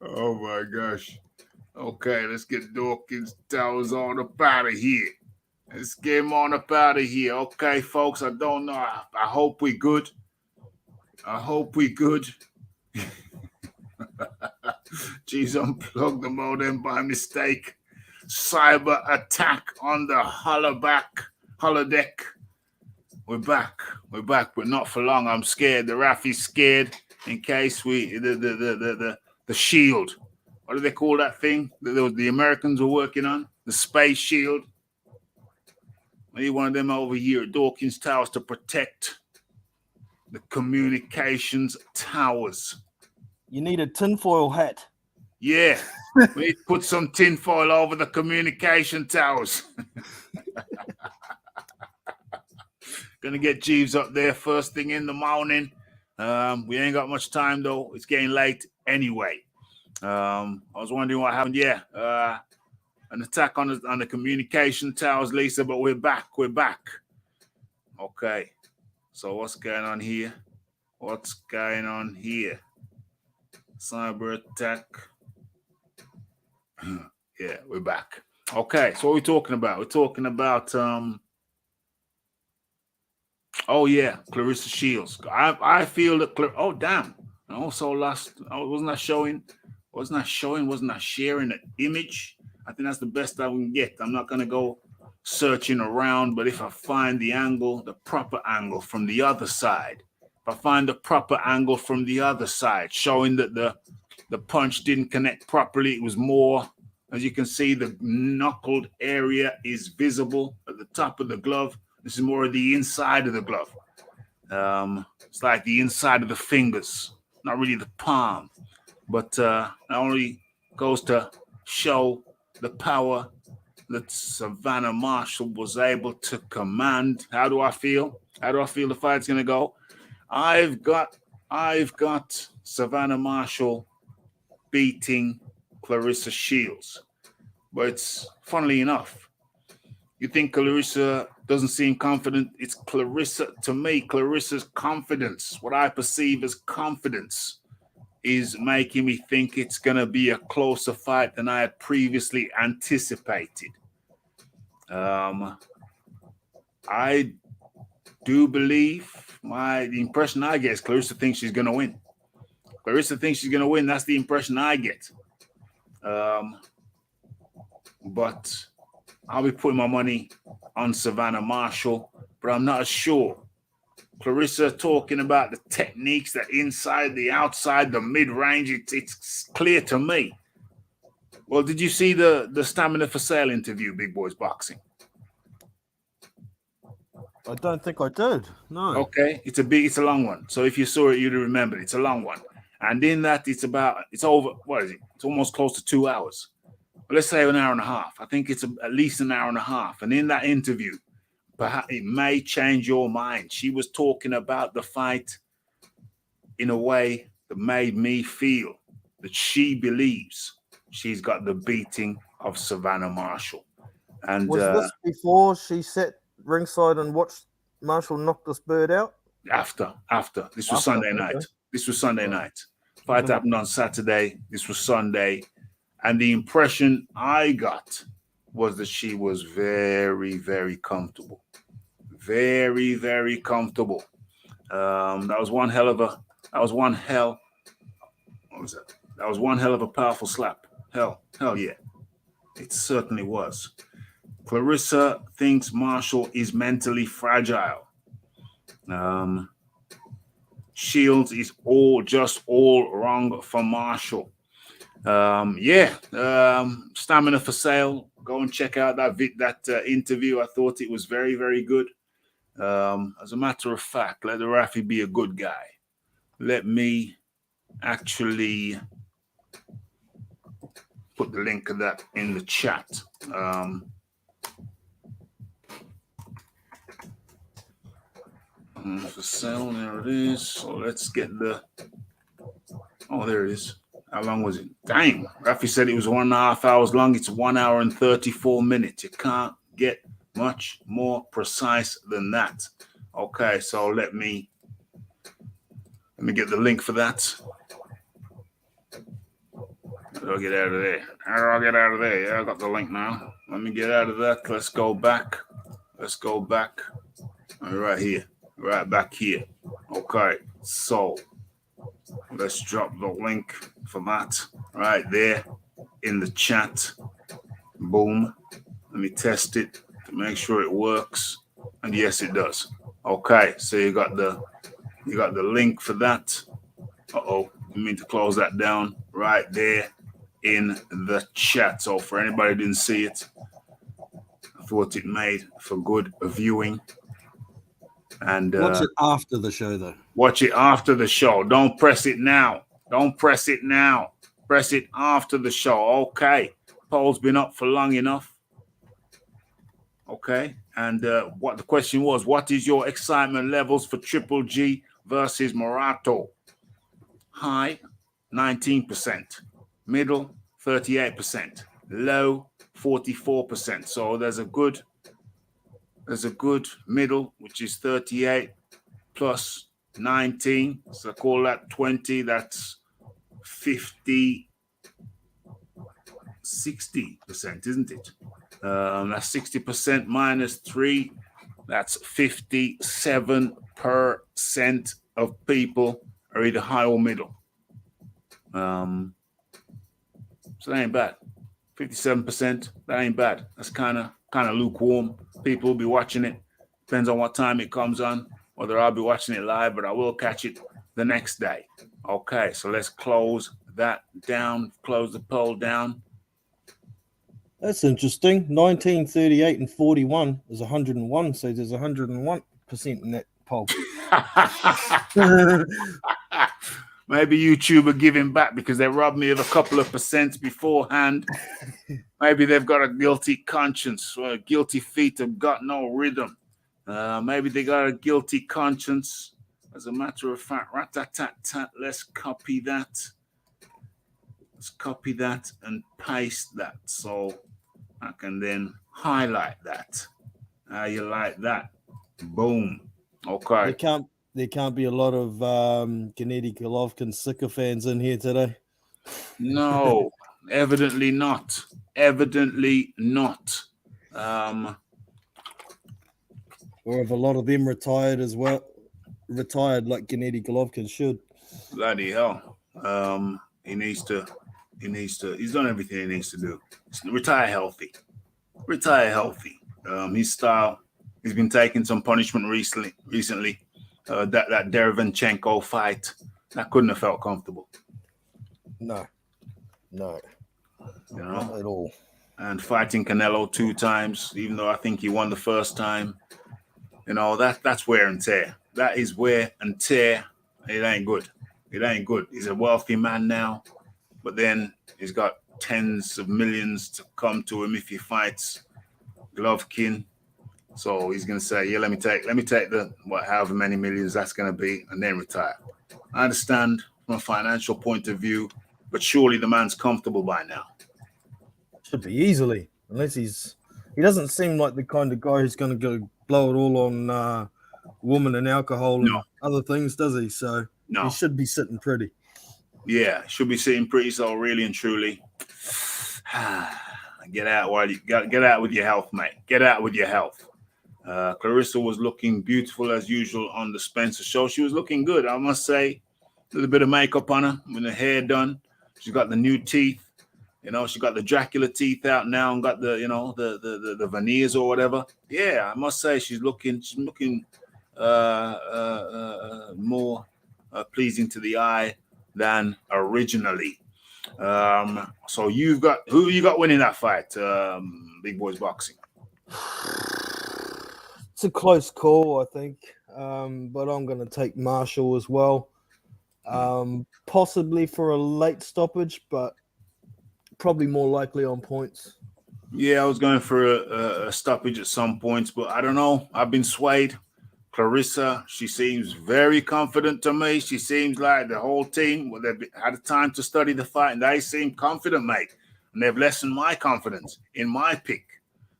Oh my gosh. Okay, let's get Dawkins Towers on up out of here. Let's get him on up out of here. Okay, folks, I don't know. I hope we good. Jeez, unplugged the modem by mistake. Cyber attack on the Hollaback holodeck. We're back. We're back, but not for long. I'm scared. The Raphie's scared in case the shield. What do they call that thing that the Americans were working on? The space shield. We need one of them over here at Dawkins Towers to protect the communications towers. You need a tinfoil hat. Yeah, we need to put some tinfoil over the communication towers. Gonna get Jeeves up there first thing in the morning. We ain't got much time though. It's getting late anyway. I was wondering what happened. Yeah, an attack on the communication towers, Lisa. But we're back. We're back. Okay. So what's going on here? What's going on here? Cyber attack. Yeah, we're back. Okay. So what are we talking about? We're talking about oh yeah, Clarissa Shields. I feel that oh damn. I also lost. Wasn't I sharing the image? I think that's the best I can get. I'm not gonna go searching around, but if I find the angle, the proper angle from the other side, showing that the punch didn't connect properly, it was more, as you can see, the knuckled area is visible at the top of the glove. This is more of the inside of the glove. It's like the inside of the fingers, not really the palm, but that only goes to show the power that Savannah Marshall was able to command. How do I feel? How do I feel the fight's gonna go? I've got Savannah Marshall beating Clarissa Shields, but it's funnily enough. You think Clarissa doesn't seem confident? It's Clarissa, to me, Clarissa's confidence, what I perceive as confidence, is making me think it's going to be a closer fight than I had previously anticipated. I do believe the impression I get is Clarissa thinks she's going to win. Clarissa thinks she's going to win. That's the impression I get. But I'll be putting my money on Savannah Marshall, but I'm not sure. Clarissa talking about the techniques, the inside, the outside, the mid-range, it's clear to me. Well, did you see the Stamina for Sale interview, Big Boys Boxing? I don't think I did. No. Okay, it's a long one. So if you saw it, you'd remember. It's a long one. And in that, it's over, what is it? It's almost close to 2 hours. Well, let's say an hour and a half. I think it's at least an hour and a half. And in that interview, perhaps it may change your mind. She was talking about the fight in a way that made me feel that she believes she's got the beating of Savannah Marshall. And was this before she sat ringside and watched Marshall knock this bird out? After. This was Sunday night. Okay. This was Sunday night. Fight happened on Saturday. This was Sunday. And the impression I got was that she was very, very comfortable. Very, very comfortable. That was one hell of a powerful slap. Hell yeah. It certainly was. Clarissa thinks Marshall is mentally fragile. Shields is all wrong for Marshall. Stamina for Sale. Go and check out that interview. I thought it was very, very good. As a matter of fact, let the Raphie be a good guy. Let me actually put the link of that in the chat. For sale, there it is. So let's get there it is. How long was it? Dang, Raphie said it was 1.5 hours long. It's 1 hour and 34 minutes. You can't get much more precise than that. Okay, so let me get the link for that. How do I get out of there? Yeah, I got the link now. Let me get out of that. Let's go back. Right here. Right back here. Okay, so let's drop the link for that right there in the chat. Boom. Let me test it to make sure it works. And yes, it does. Okay, so you got the link for that. Uh-oh, you mean to close that down right there in the chat. So for anybody who didn't see it, I thought it made for good viewing. And Watch it after the show, though. watch it after the show. Don't press it now. Don't press it now. Press it after the show. Okay. Poll's been up for long enough. Okay. And what the question was, what is your excitement levels for Triple G versus Morato? High, 19%. Middle, 38%. Low, 44%. So there's a good middle, which is 38 plus 19. So call that 20. That's 50, 60%, isn't it? That's 60% minus 3. That's 57% of people are either high or middle. So that ain't bad. 57%, that ain't bad. That's kind of lukewarm. People will be watching it. Depends on what time it comes on, whether I'll be watching it live, but I will catch it the next day. Okay, so let's close that down, close the poll down. That's interesting. 19, 38, and 41 is 101. So there's 101% in that poll. Maybe YouTube are giving back because they robbed me of a couple of percent beforehand. Maybe they've got a guilty conscience. Or guilty feet have got no rhythm. Maybe they got a guilty conscience. As a matter of fact, rat-tat-tat-tat, let's copy that. Let's copy that and paste that. So I can then highlight that. How you like that? Boom. Okay. There can't be a lot of Gennady Golovkin sycophants in here today. No, evidently not. Evidently not. Or if a lot of them retired as well. Retired like Gennady Golovkin should. Bloody hell. He's done everything he needs to do. Retire healthy. Retire healthy. His style, he's been taking some punishment recently. That Derevyanchenko fight, that couldn't have felt comfortable. No. You know? Not at all. And fighting Canelo 2 times, even though I think he won the first time. You know, that's wear and tear. That is wear and tear. It ain't good. It ain't good. He's a wealthy man now, but then he's got tens of millions to come to him if he fights Golovkin. So he's gonna say, yeah, let me take the however many millions that's gonna be, and then retire. I understand from a financial point of view, but surely the man's comfortable by now. Should be easily, unless he doesn't seem like the kind of guy who's going to go blow it all on woman and alcohol and other things, does he? So he should be sitting pretty. Yeah, should be sitting pretty. So really and truly, get out while you get out with your health, mate. Get out with your health. Clarissa was looking beautiful as usual on the Spencer show. She was looking good, I must say. A little bit of makeup on her, with her hair done. She's got the new teeth. You know, she got the Dracula teeth out now and got the, you know, the veneers or whatever. Yeah, I must say she's looking more pleasing to the eye than originally. So who you got winning that fight? Big Boys Boxing. It's a close call, I think, but I'm going to take Marshall as well. Possibly for a late stoppage, but probably more likely on points. Yeah, I was going for a stoppage at some points, but I don't know. I've been swayed. Clarissa, she seems very confident to me. She seems like the whole team, they've had time to study the fight, and they seem confident, mate. And they've lessened my confidence in my pick.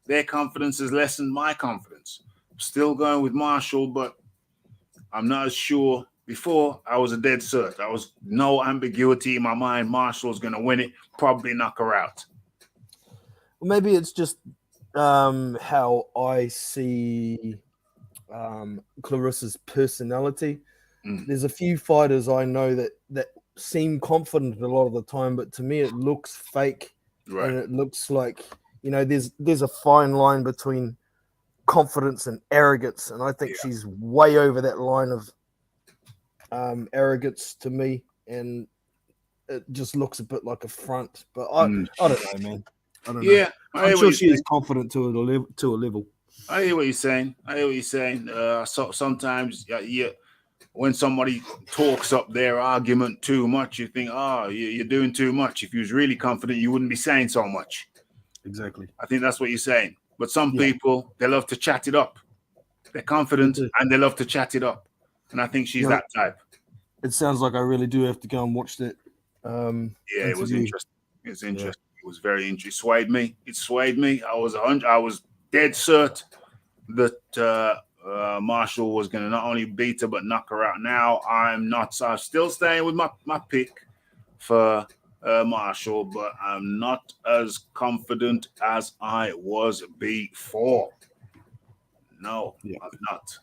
Their confidence has lessened my confidence. Still going with Marshall, but I'm not as sure. Before, I was a dead cert. I was no ambiguity in my mind. Marshall's going to win it, probably knock her out. Well, maybe it's just how I see Clarissa's personality. There's a few fighters I know that seem confident a lot of the time, but to me it looks fake. Right. And it looks like, you know, there's a fine line between confidence and arrogance, and I think she's way over that line of arrogance to me, and it just looks a bit like a front. But I don't know, man. I don't know. Yeah, I'm sure she is confident to a level. I hear what you're saying. So sometimes, when somebody talks up their argument too much, you think, you're doing too much. If you was really confident, you wouldn't be saying so much. Exactly. I think that's what you're saying. But some people, they love to chat it up. They're confident and they love to chat it up. And I think she's that type. It sounds like I really do have to go and watch that. It was interesting. It was interesting. It was very interesting. It swayed me. I was dead cert that Marshall was going to not only beat her but knock her out. Now I'm not. So I'm still staying with my pick for Marshall, but I'm not as confident as I was before. No, I'm not.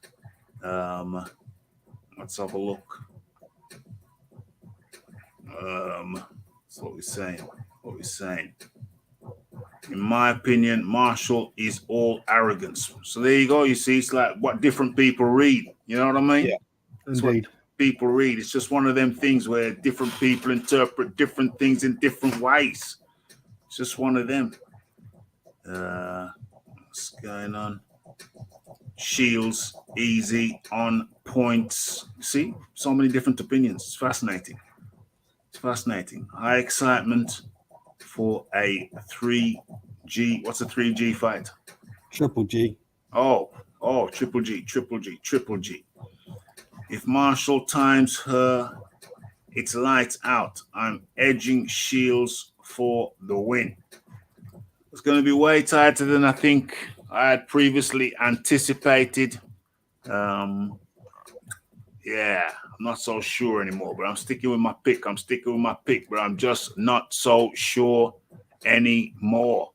Let's have a look. That's what we're saying. In my opinion, Marshall is all arrogance. So there you go. You see, it's like what different people read. You know what I mean? Yeah, it's indeed. What people read. It's just one of them things where different people interpret different things in different ways. It's just one of them. What's going on? Shields, easy, on points. See, so many different opinions. It's fascinating. High excitement for a 3G. What's a 3G fight? Triple G. Oh, triple G. If Marshall times her, it's lights out. I'm edging Shields for the win. It's going to be way tighter than I think I had previously anticipated. I'm not so sure anymore, but I'm sticking with my pick. But I'm just not so sure anymore.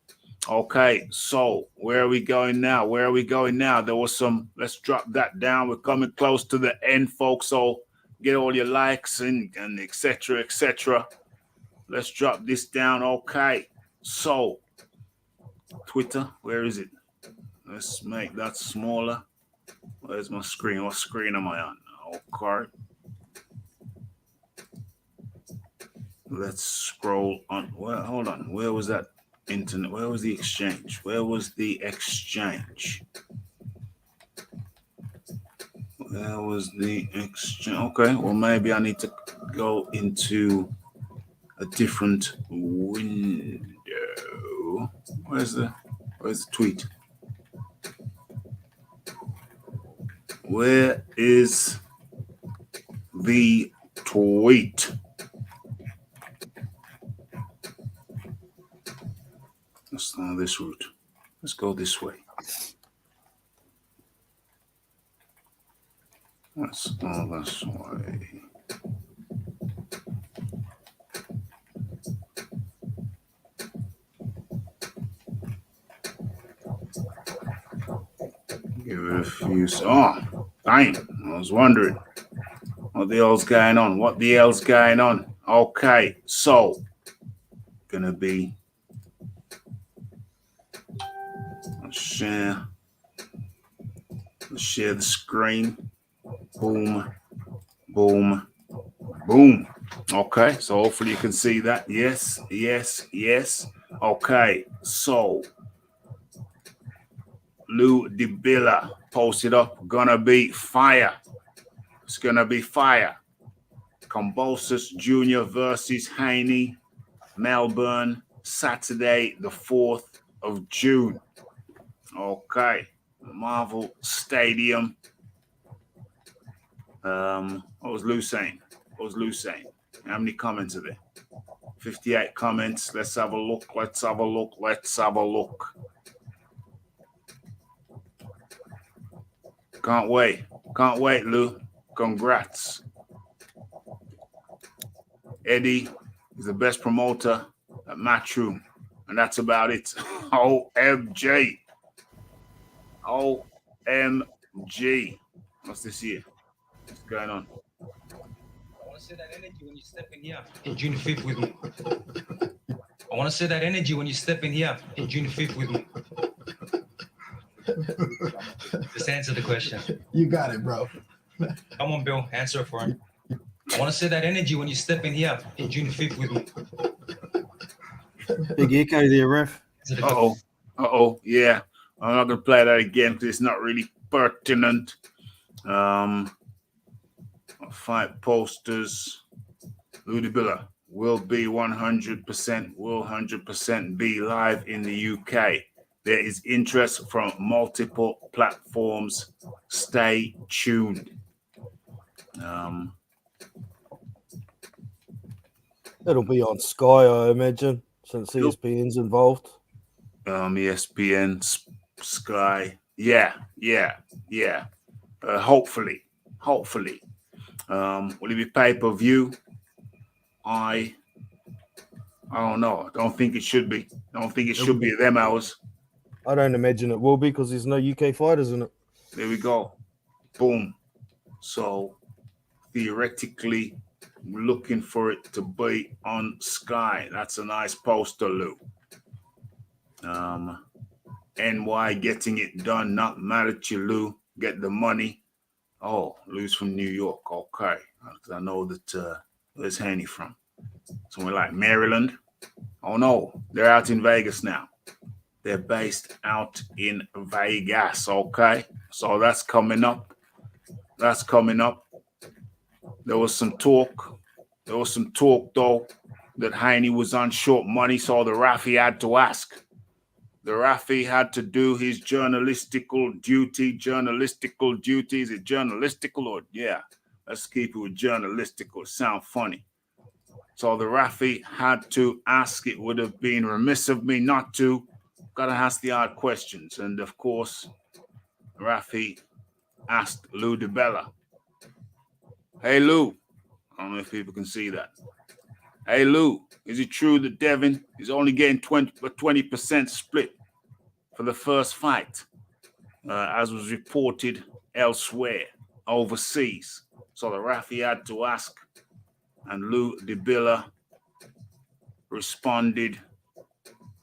Okay, so where are we going now? There was some, let's drop that down. We're coming close to the end, folks. So get all your likes and et cetera. Let's drop this down. Okay, so Twitter, where is it? Let's make that smaller. Where's my screen? What screen am I on? Okay. Let's scroll on. Well, hold on. Where was that internet? Where was the exchange? Okay, well, maybe I need to go into a different window. Where's the tweet? Where is the tweet? Let's go this route. Let's go this way. Let's go this way. Give it a few. Oh, dang. I was wondering what the hell's going on. Okay, so gonna be let's share the screen. Boom. Okay, so hopefully you can see that. Yes. Okay, so Lou DeBilla posted up. Gonna be fire. It's gonna be fire. Kombososhaney Jr. versus Haney, Melbourne, Saturday, the 4th of June. Okay, Marvel Stadium. What was Lou saying? How many comments are there? 58 comments. Let's have a look. Can't wait, Lou. Congrats. Eddie is the best promoter at Matchroom, and that's about it. OMG. What's this here? What's going on? I want to see that energy when you step in here in June 5th with me. I want to see that energy when you step in here in June 5th with me. Just answer the question. You got it, bro. Come on, Bill. Answer for him. I want to see that energy when you step in here in June 5th with me. Big echo there, Raph. Answer the question. Uh-oh. Yeah. I'm not going to play that again because it's not really pertinent. Fight posters. Ludibilla will be 100% be live in the UK. There is interest from multiple platforms. Stay tuned. It'll be on Sky, I imagine, since ESPN's involved. ESPN, Sky. Yeah. Hopefully. Will it be pay-per-view? I don't know. I don't think it should be. I don't think it should be them hours. I don't imagine it will be because there's no UK fighters in it. There we go. Boom. So theoretically, we're looking for it to be on Sky. That's a nice poster, Lou. NY getting it done, not mad at you, Lou. Get the money. Oh, Lou's from New York. Okay. I know that where's Haney from? Somewhere like Maryland. Oh no, they're out in Vegas now. They're based out in Vegas. Okay. So that's coming up. There was some talk though that Haney was on short money, so the Raphie had to ask. The Raphie had to do his journalistical duty. Is it journalistical or yeah? Let's keep it with journalistical. Sound funny. So the Raphie had to ask. It would have been remiss of me not to. Got to ask the odd questions. And of course, Raphie asked Lou DiBella. Hey, Lou. I don't know if people can see that. Hey, Lou, is it true that Devin is only getting 20% split for the first fight, as was reported elsewhere, overseas? So the Raphie had to ask, and Lou DiBella responded,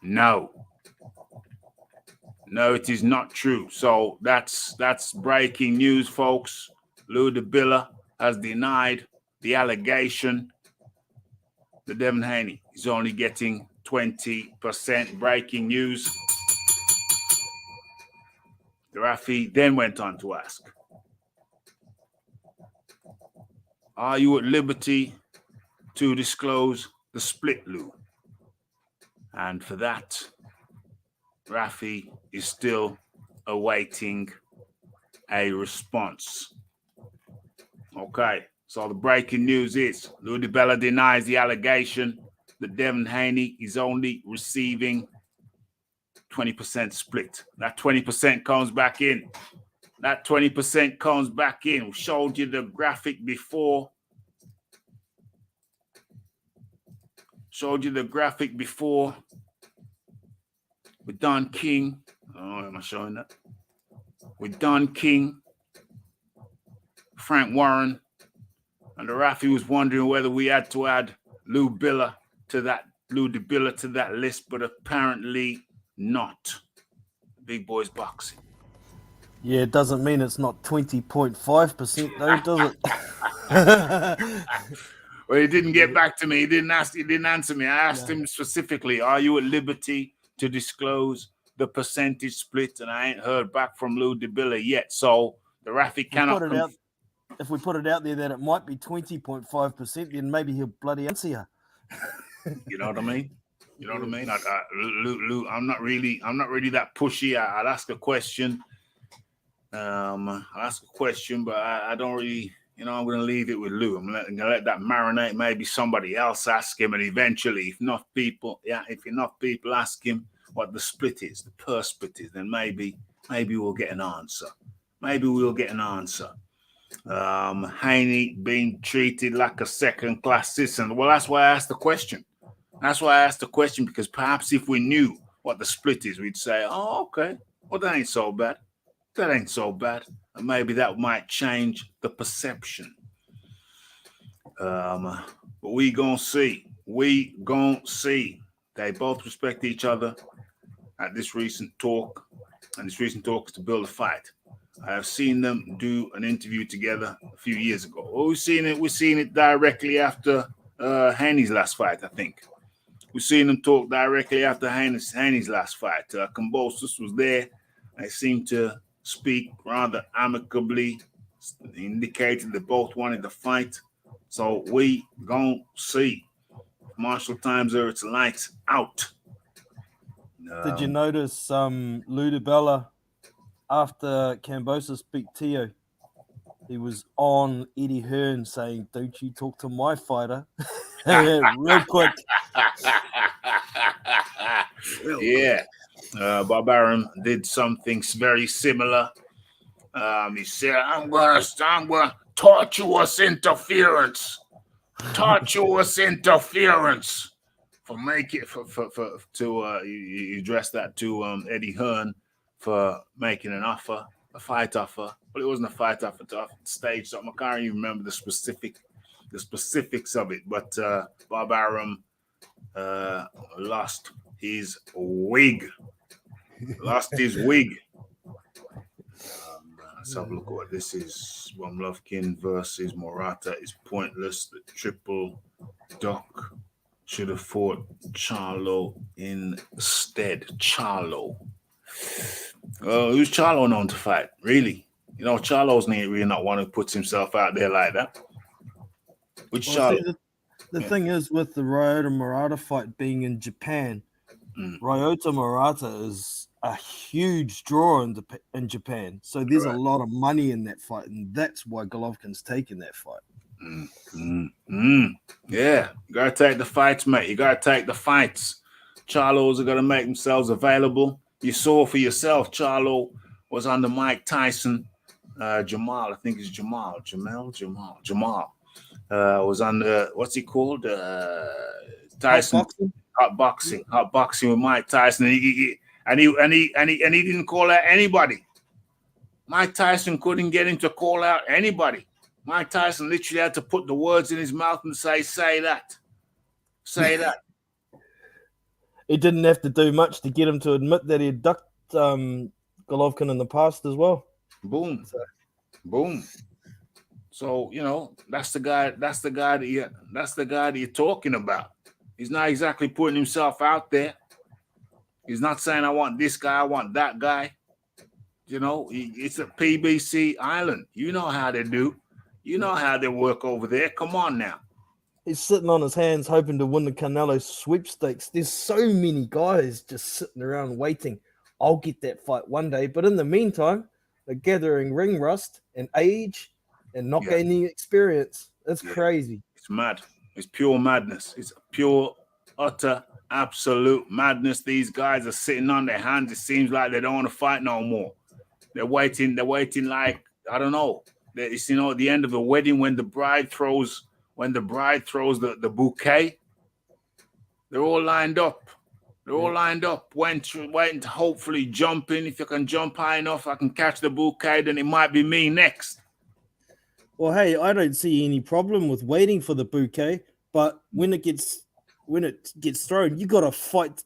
no. No, it is not true. So that's breaking news, folks. Lou DiBella has denied the allegation that Devin Haney is only getting 20%. Breaking news. The Raphie then went on to ask, are you at liberty to disclose the split, Lou? And for that, Raphie is still awaiting a response. Okay, so the breaking news is Lou DiBella denies the allegation that Devin Haney is only receiving 20% split. That 20% comes back in. We showed you the graphic before. With Don King. Oh, am I showing that? With Don King, Frank Warren, and the Raphie was wondering whether we had to add Lou DiBella to that list, but apparently not. Big Boys Boxing. Yeah, it doesn't mean it's not 20.5% though, does it? Well, he didn't get back to me. He didn't answer me. I asked him specifically, are you at liberty to disclose the percentage split? And I ain't heard back from Lou DiBella yet. So the Raphie cannot. If we put it out there that it might be 20.5%, then maybe he'll bloody answer you. You know what I mean? Lou, I'm not really that pushy. I'll ask a question. But I don't really, I'm going to leave it with Lou. I'm going to let that marinate. Maybe somebody else ask him, and eventually, if enough people ask him what the split is, the purse split is, then maybe we'll get an answer. Haney being treated like a second-class citizen. Well, that's why I asked the question. Because perhaps if we knew what the split is, we'd say, oh, okay, well, that ain't so bad. And maybe that might change the perception. But we gonna see. They both respect each other at this recent talk. and his recent talks to build a fight. I have seen them do an interview together a few years ago. Well, we've seen it directly after Haney's last fight, I think. We've seen them talk directly after Haney's last fight. Kombosos was there. They seemed to speak rather amicably, indicated they both wanted to fight. So we gon' see. Marshall times are it's lights out. Did you notice Ludabella after Kambosos beat Tio? He was on Eddie Hearn saying, "Don't you talk to my fighter." Real quick. Yeah. Barbarian did something very similar. He said, I'm gonna tortuous interference. Tortuous interference. You addressed that to Eddie Hearn for making an offer, a fight offer. But it wasn't a fight offer to stage something. I can't even remember the specifics of it. But Barbarian lost his wig. Let's have a look at what this is. Lovkin versus Morato is pointless. The triple duck should have fought Charlo instead. Charlo. Who's Charlo known to fight? Really? You know, Charlo's really not one who puts himself out there like that. Which Charlo? See, the thing is, with the Ryota Murata fight being in Japan, Ryota Murata is a huge draw in Japan. So there's a lot of money in that fight, and that's why Golovkin's taking that fight. Yeah, you gotta take the fights, mate. You gotta take the fights. Charlos are gonna make themselves available. You saw for yourself, Charlo was under Mike Tyson. Jamal, I think it's Jamal. Was under, what's he called? Tyson. Hot boxing with Mike Tyson. And he didn't call out anybody. Mike Tyson couldn't get him to call out anybody. Mike Tyson literally had to put the words in his mouth and say that. Say that. He didn't have to do much to get him to admit that he had ducked Golovkin in the past as well. Boom. Boom. So, you know, that's the guy that you're talking about. He's not exactly putting himself out there. He's not saying, I want this guy, I want that guy. You know, it's a PBC island. You know how they do. You know how they work over there. Come on now. He's sitting on his hands hoping to win the Canelo sweepstakes. There's so many guys just sitting around waiting. I'll get that fight one day. But in the meantime, they're gathering ring rust and age and not gaining experience. It's crazy. It's mad. It's pure madness. It's pure, utter, absolute madness. These guys are sitting on their hands. It seems like they don't want to fight no more. They're waiting like, I don't know. It's, you know, at the end of a wedding when the bride throws the bouquet. They're all lined up. Waiting to hopefully jump in. If you can jump high enough, I can catch the bouquet, then it might be me next. Well, hey, I don't see any problem with waiting for the bouquet, but when it gets thrown, you got to fight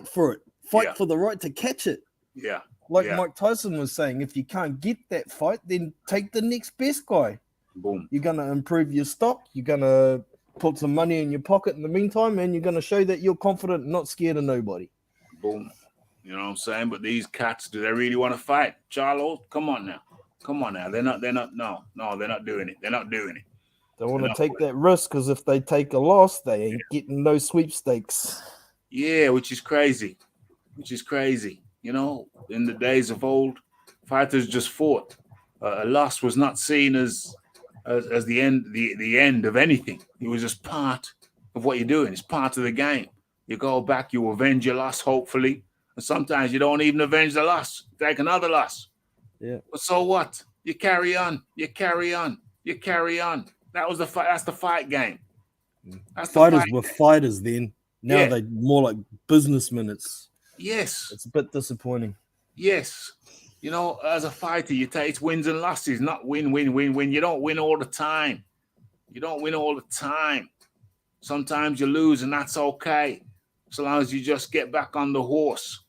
for it. Fight for the right to catch it. Yeah. Like Mike Tyson was saying, if you can't get that fight, then take the next best guy. Boom. You're going to improve your stock. You're going to put some money in your pocket in the meantime, and you're going to show that you're confident and not scared of nobody. Boom. You know what I'm saying? But these cats, do they really want to fight? Charlo, come on now. They're not doing it. They want to take that risk because if they take a loss, they ain't getting no sweepstakes. Yeah, which is crazy. You know, in the days of old, fighters just fought. A loss was not seen as the end of anything. It was just part of what you're doing. It's part of the game. You go back, you avenge your loss, hopefully. And sometimes you don't even avenge the loss. Take another loss. Yeah. But so what? You carry on. That was the fight. That's the fight game. Fighters were fighters then. Now they're more like businessmen. It's a bit disappointing. Yes. You know, as a fighter, you take wins and losses, not win. You don't win all the time. Sometimes you lose, and that's okay. So long as you just get back on the horse.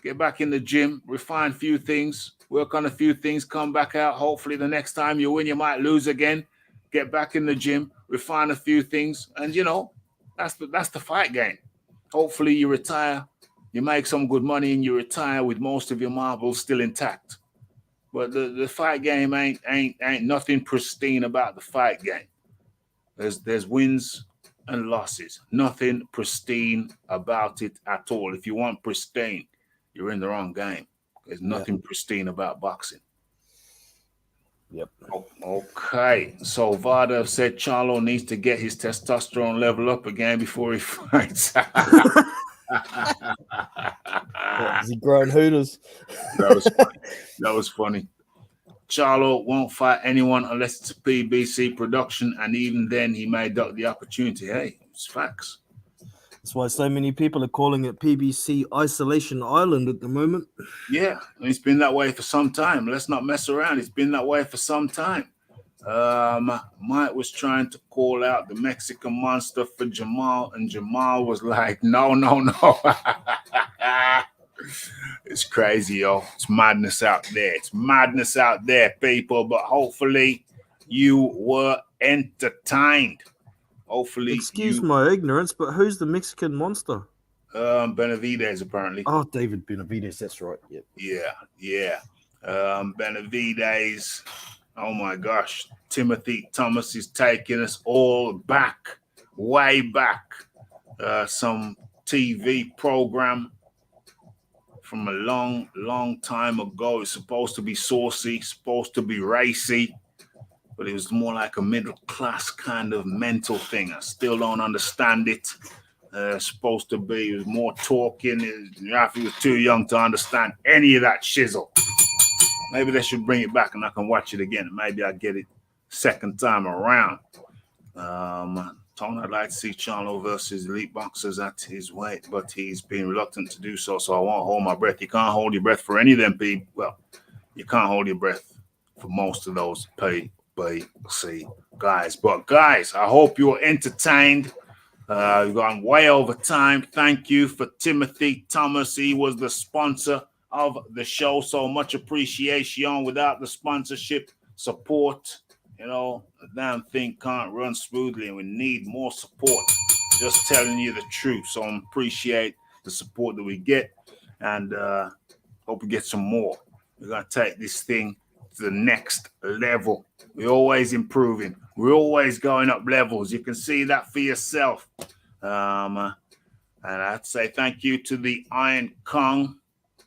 Get back in the gym, refine a few things, work on a few things, come back out. Hopefully the next time you win, you might lose again. Get back in the gym, refine a few things, and that's the fight game. Hopefully you retire, you make some good money, and you retire with most of your marbles still intact. But the fight game ain't nothing pristine about the fight game. There's wins and losses. Nothing pristine about it at all. If you want pristine, you're in the wrong game. There's nothing pristine about boxing. Yep. Okay. So Vada said Charlo needs to get his testosterone level up again before he fights. Is he growing hooters? That was funny. Charlo won't fight anyone unless it's a PBC production, and even then he may duck the opportunity. Hey, it's facts. That's why so many people are calling it PBC Isolation Island at the moment. Yeah, it's been that way for some time. Let's not mess around. It's been that way for some time. Mike was trying to call out the Mexican monster for Jamal, and Jamal was like, no. It's crazy, yo. It's madness out there. It's madness out there, people. But hopefully you were entertained. Hopefully. Excuse my ignorance, but who's the Mexican monster? Benavidez, apparently. Oh, David Benavidez. That's right. Yep. Yeah. Benavidez. Oh my gosh. Timothy Thomas is taking us all back, way back. Some TV program from a long time ago. It's supposed to be saucy, supposed to be racy, but it was more like a middle class kind of mental thing. I still don't understand it. Supposed to be, it was more talking. Raphie was too young to understand any of that shizzle. Maybe they should bring it back and I can watch it again. Maybe I'll get it second time around. Tone, I'd like to see Charlo versus elite boxers at his weight, but he's been reluctant to do so, so I won't hold my breath. You can't hold your breath for any of them people. Well, you can't hold your breath for most of those PBC guys. But guys, I hope you're entertained. We've gone way over time. Thank you for Timothy Thomas. He was the sponsor of the show, so much appreciation. Without the sponsorship support, the damn thing can't run smoothly, and we need more support. Just telling you the truth. So I appreciate the support that we get, and hope we get some more. We're going to take this thing to the next level. We're always improving. We're always going up levels. You can see that for yourself. And I'd say thank you to the Iron Kong,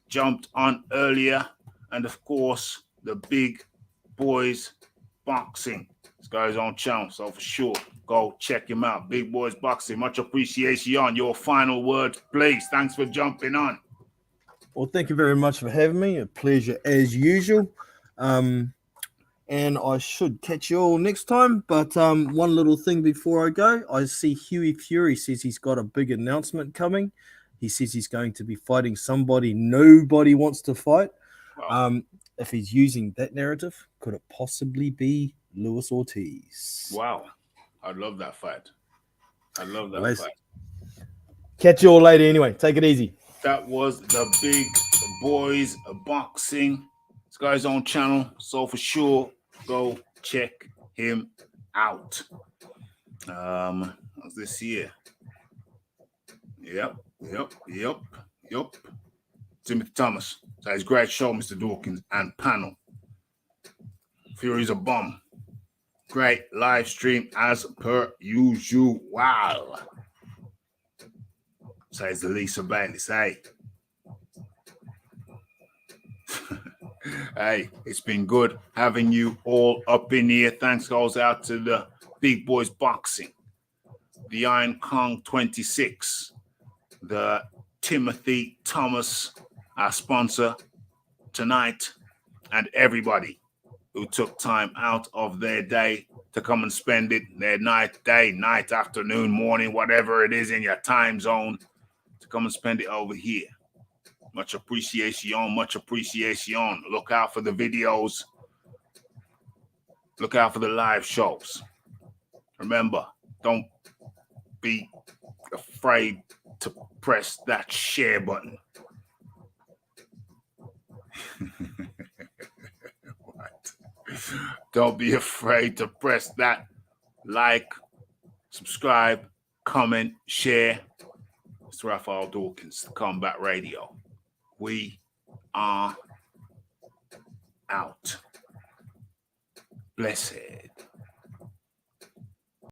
jumped on earlier, and of course, the Big Boys Boxing. This guy's on channel, so for sure, go check him out. Big Boys Boxing. Much appreciation. Your final words, please. Thanks for jumping on. Well, thank you very much for having me. A pleasure as usual. And I should catch you all next time. But one little thing before I go, I see Huey Fury says he's got a big announcement coming. He says he's going to be fighting somebody nobody wants to fight. Wow. If he's using that narrative, could it possibly be Luis Ortiz? Wow. I'd love that fight. Fight. Catch you all later anyway. Take it easy. That was the Big Boys Boxing. This guy's on channel, so for sure, go check him out. What's this here? Yep. Timothy Thomas. So it's a great show, Mr. Dawkins and panel. Fury's a bomb. Great live stream as per usual. Wow. Says the Lisa Bailey. Hey. Hey, it's been good having you all up in here. Thanks goes out to the Big Boys Boxing, the Iron Kong 26, the Timothy Thomas, our sponsor tonight, and everybody who took time out of their day to come and spend it, their night, afternoon, morning, whatever it is in your time zone, to come and spend it over here. Much appreciation, much appreciation. Look out for the videos. Look out for the live shows. Remember, don't be afraid to press that share button. What? Don't be afraid to press that like, subscribe, comment, share. It's Raphael Dawkins, the Combat Radio. We are out. Blessed.